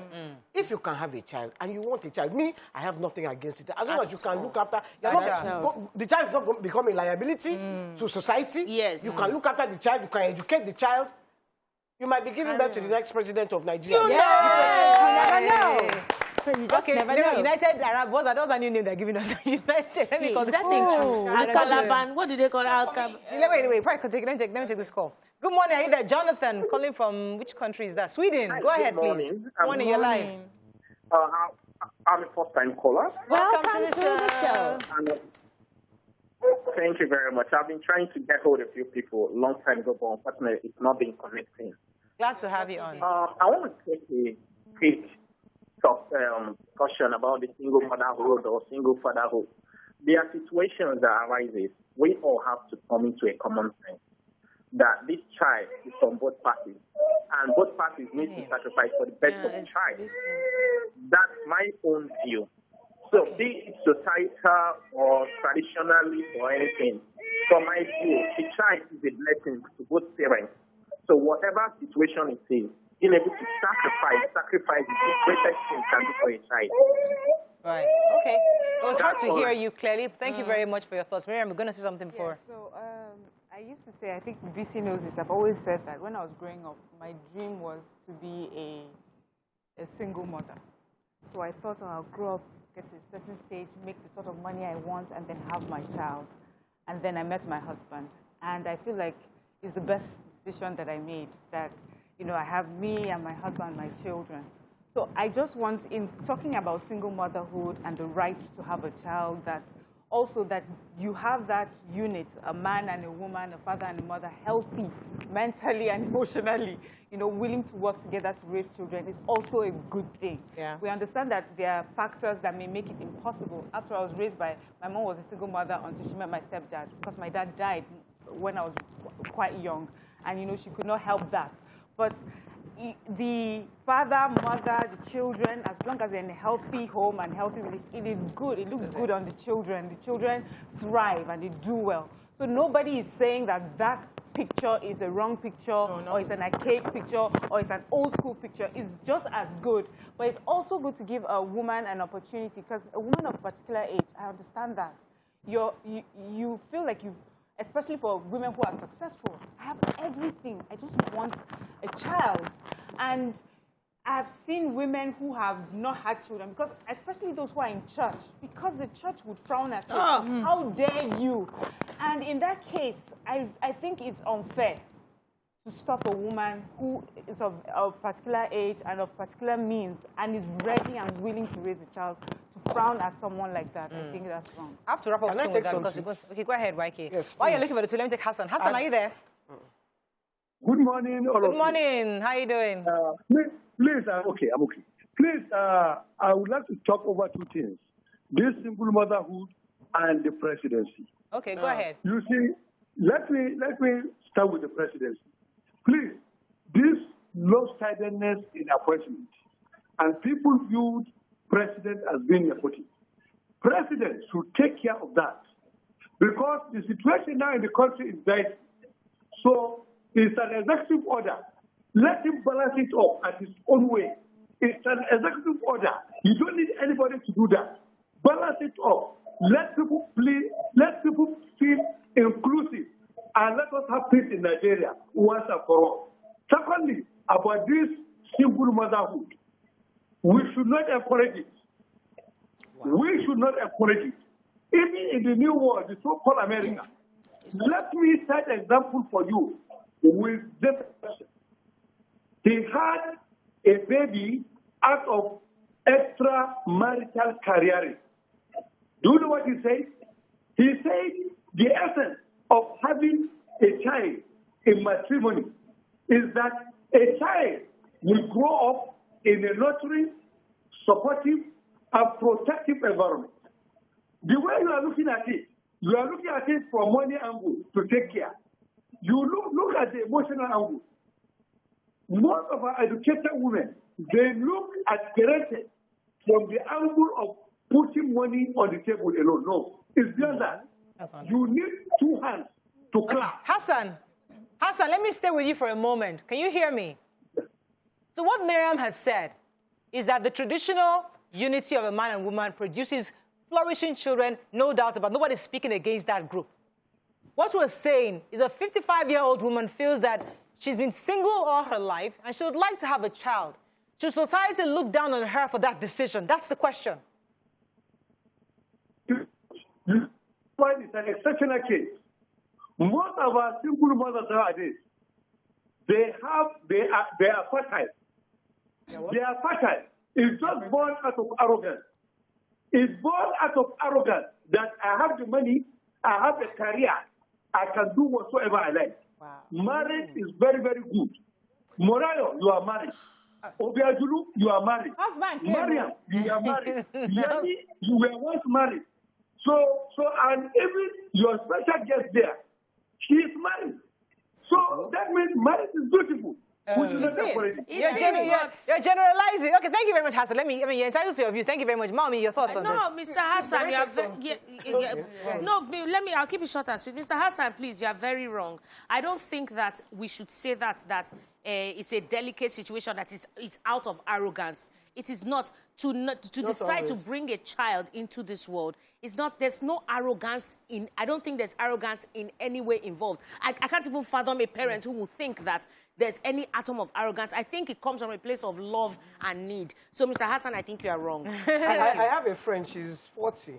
If you can have a child and you want a child, me, I have nothing against it. As long as you can look after, the child is not going to become a liability to society. Yes. You can look after the child, you can educate the child. You might be giving birth to the next president of Nigeria. You never know. So you just never know. United Arab, what's that new name they're giving us? United. Let me Is that thing true? Al-Calaban, what do they call Al-Calaban? Wait, let me take this call. Good morning, are you there? Jonathan, calling from which country is that? Sweden. Go ahead, please. Good morning, you're live. I'm a first-time caller. Welcome to the show. And, thank you very much. I've been trying to get hold of a few people a long time ago, but unfortunately, it's not been connecting. Glad to have you on. I want to take a quick discussion about the single motherhood or single fatherhood. There are situations that arises. We all have to come into a common sense that this child is from both parties, and both parties need to sacrifice for the best of the child. That's my own view. So be it societal or traditionally or anything, from my view, the child is a blessing to both parents. So whatever situation it is, being able to sacrifice is the greatest thing can do for a child. Right. Okay. It was hard to hear you clearly. Thank you very much for your thoughts. Miriam, we're going to say something before. Yeah, so I used to say, I think BC knows this, I've always said that when I was growing up, my dream was to be a single mother. So I thought I'll grow up, get to a certain stage, make the sort of money I want, and then have my child. And then I met my husband. And I feel like it's the best decision that I made, that, you know, I have me and my husband and my children. So I just want, in talking about single motherhood and the right to have a child, that also that you have that unit, a man and a woman, a father and a mother, healthy mentally and emotionally, you know, willing to work together to raise children is also a good thing. Yeah. We understand that there are factors that may make it impossible. After I was raised by, my mom was a single mother until she met my stepdad, because my dad died when I was quite young, and, you know, she could not help that. But the father, mother, the children, as long as they're in a healthy home and healthy relationship, it is good. It looks good on the children. The children thrive and they do well. So nobody is saying that that picture is a wrong picture, or it's an archaic picture, or it's an old school picture. It's just as good. But it's also good to give a woman an opportunity, because a woman of a particular age, I understand that. You feel like you've, especially for women who are successful, I have everything. I just want a child. And I've seen women who have not had children, because especially those who are in church, because the church would frown at you. How dare you? And in that case, I think it's unfair to stop a woman who is of a particular age and of particular means and is ready and willing to raise a child, to frown at someone like that. I think that's wrong. I have to wrap up soon with that, because okay, go ahead, YK. Yes, while you're looking for the two, let me take Hassan. Hassan, are you there? Good morning, all of you. Good morning. How are you doing? Please, I'm okay. Please, I would like to talk over two things: this single motherhood and the presidency. Okay, go ahead. You see, let me start with the presidency. Please, this lopsidedness in appointment, and people viewed president as being nepotism. President should take care of that, because the situation now in the country is dicey. So it's an executive order. Let him balance it up at his own way. It's an executive order. You don't need anybody to do that. Balance it up. Let people feel inclusive, and let us have peace in Nigeria once and for all. Secondly, about this single motherhood, we should not encourage it. Wow. We should not encourage it. Even in the new world, the so-called America, let me set an example for you with this person. He had a baby out of extramarital careering. Do you know what he said? He said the essence of having a child in matrimony is that A child will grow up in a nurturing, supportive, and protective environment. The way you are looking at it from money angle to take care. You look at the emotional angle. Most of our educated women, they look at parenting from the angle of putting money on the table alone. No, it's beyond that. You need two hands to clap. Hassan, let me stay with you for a moment. Can you hear me? So what Miriam had said is that the traditional unity of a man and woman produces flourishing children, no doubt about it. Nobody's speaking against that group. What we're saying is a 55-year-old woman feels that she's been single all her life and she would like to have a child. Should society look down on her for that decision? That's the question. It's an exceptional case. Most of our single mothers nowadays, they are fertile. They are fertile. It's just born out of arrogance. It's born out of arrogance that I have the money, I have a career, I can do whatsoever I like. Wow. Marriage is very, very good. Morayo, you are married. Obiajulu, you are married. Mariam, you are married. Yani, you were once married. And even your special guest there, she is married. So that means marriage is beautiful. You're generalizing. Okay, thank you very much, Hassan. You're entitled to your view. Thank you very much. Mommy, your thoughts on this? No, Mr. Hassan, I'll keep it short and sweet. Mr. Hassan, please, you are very wrong. I don't think that we should say that it's a delicate situation, that it's out of arrogance. It is not. To decide to bring a child into this world, there's no arrogance I don't think there's arrogance in any way involved. I can't even fathom a parent who will think that there's any atom of arrogance. I think it comes from a place of love and need. So, Mr. Hassan, I think you are wrong. I have a friend, she's 40,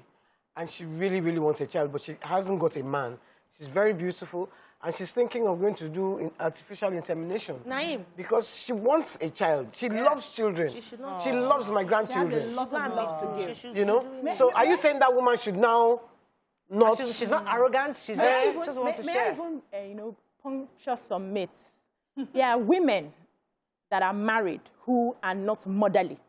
and she really, really wants a child, but she hasn't got a man. She's very beautiful. And she's thinking of going to do artificial insemination. Naim. Because she wants a child. She loves children. She should not. She loves my grandchildren. She has a lot of love to give. You know? So are you saying that woman should now not... She's not arrogant. She just wants to share. May I even, puncture some myths? There are women that are married who are not motherly.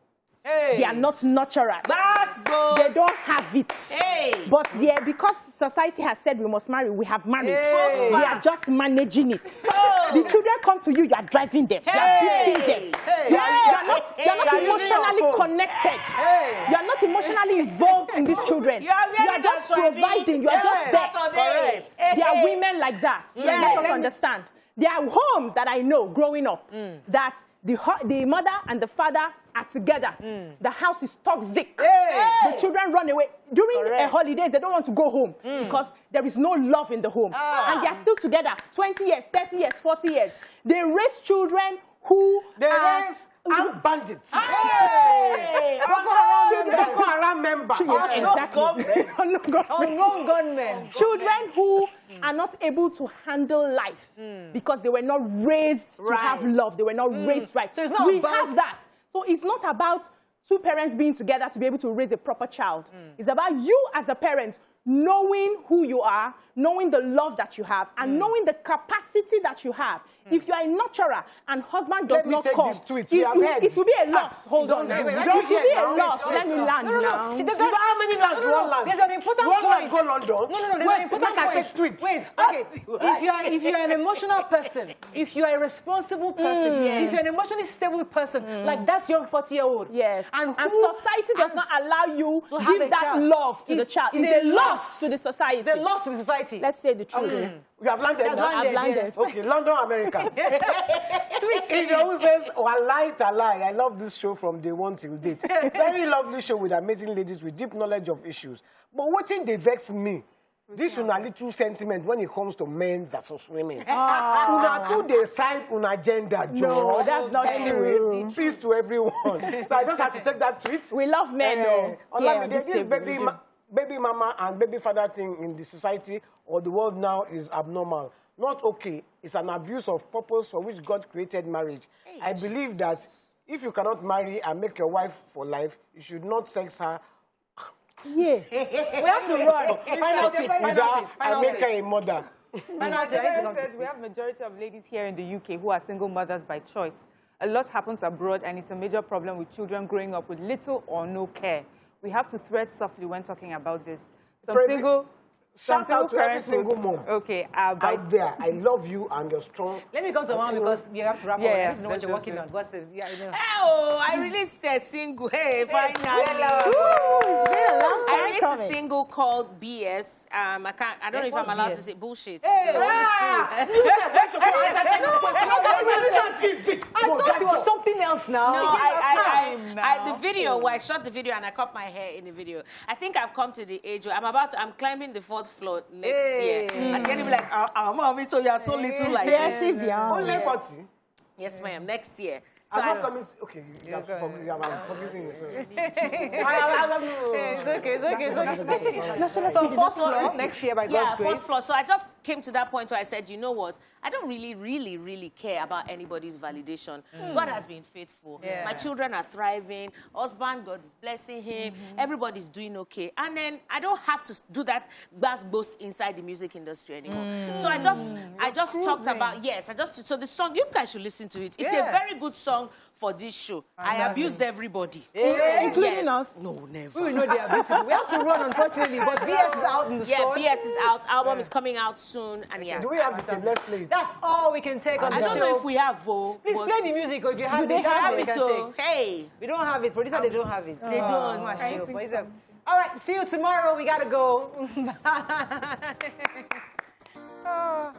Hey. They are not nurturers. They don't have it. Hey. But because society has said we must marry, we have married. Hey. They are just managing it. Oh. The children come to you, you are driving them. Hey. You are beating them. Hey. You are not emotionally connected. Hey. You are not emotionally involved in these children. You are just providing. You are just there. There are women like that. Let us understand. There are homes that I know growing up that the mother and the father are together. The house is toxic. The children run away. During a holidays, they don't want to go home because there is no love in the home. And they are still together 20 years, 30 years, 40 years. They raise children who raise bandits. Boko Haram members. Exactly. Unknown gunmen. Children who are not able to handle life because they were not raised to have love. They were not raised right. So it's not we have that. So it's not about two parents being together to be able to raise a proper child. It's about you as a parent knowing who you are, knowing the love that you have, and knowing the capacity that you have. If you are a nurturer and husband does not come, it will be a loss. Hold on. It will be a loss. Let me land now. How many lands? One land. There's an important point. Go London. No, there's an important point. Wait, okay. If you're an emotional person, if you are a responsible person, if you're an emotionally stable person, like that's young 40-year-old. Yes. And society does not allow you to give that love to the child. It's a loss to the society. The loss to the society. Let's say the truth. You have landed now? I've landed. Okay, London, America. It always says, lie to lie. I love this show from day one till date. Very lovely show with amazing ladies with deep knowledge of issues. But what thing they vex me? This is a little sentiment when it comes to men versus women. Una two decide on agenda, Joe. No, that's not true. Peace to everyone. So I just have to take that tweet. We love men, though. This baby mama and baby father thing in the society or the world now is abnormal. Not okay. It's an abuse of purpose for which God created marriage. I believe that if you cannot marry and make your wife for life, you should not sex her. We have to run. I make her a mother. My parent says we have majority of ladies here in the UK who are single mothers by choice. A lot happens abroad, and it's a major problem with children growing up with little or no care. We have to tread softly when talking about this. Shout out to every single mom. Okay, out there. I love you and you're strong. Let me come to one because we have to wrap up. I don't know what you're working on. What's this? Yeah, Oh, I released a single. Hey, finally. I released a single called BS. I don't know if I'm allowed to say bullshit. Hey, I thought it was something else now. No, the video where I shot the video and I cut my hair in the video. I think I've come to the age where I'm climbing the 4th floor next year. And they're gonna be like, mommy, so you are so little like this. Only 40. Yes, ma'am. Next year. So I'm not coming. Okay, I'm forgiving you. It's okay. So 4th floor next year by God's grace. 4th floor. So I just came to that point where I said, you know what? I don't really care about anybody's validation. God has been faithful. Yeah. My children are thriving. Husband, God is blessing him. Everybody's doing okay. And then I don't have to do that boast inside the music industry anymore. So I just talked about, so the song, you guys should listen to it. It's a very good song for this show. I abused everybody. Including us? No, never. We know they abuse it. We have to run, unfortunately, but BS is out in the store. Yeah, BS is out. Album is coming out soon. And Do we have the tape? Let's play it. That's all we can take on the show. I don't know if we have, Please play the music, or if you have it. They have we it, can take. Hey. We don't have it. Producer, they don't have it. They don't. All right, see you tomorrow. We gotta go. Bye.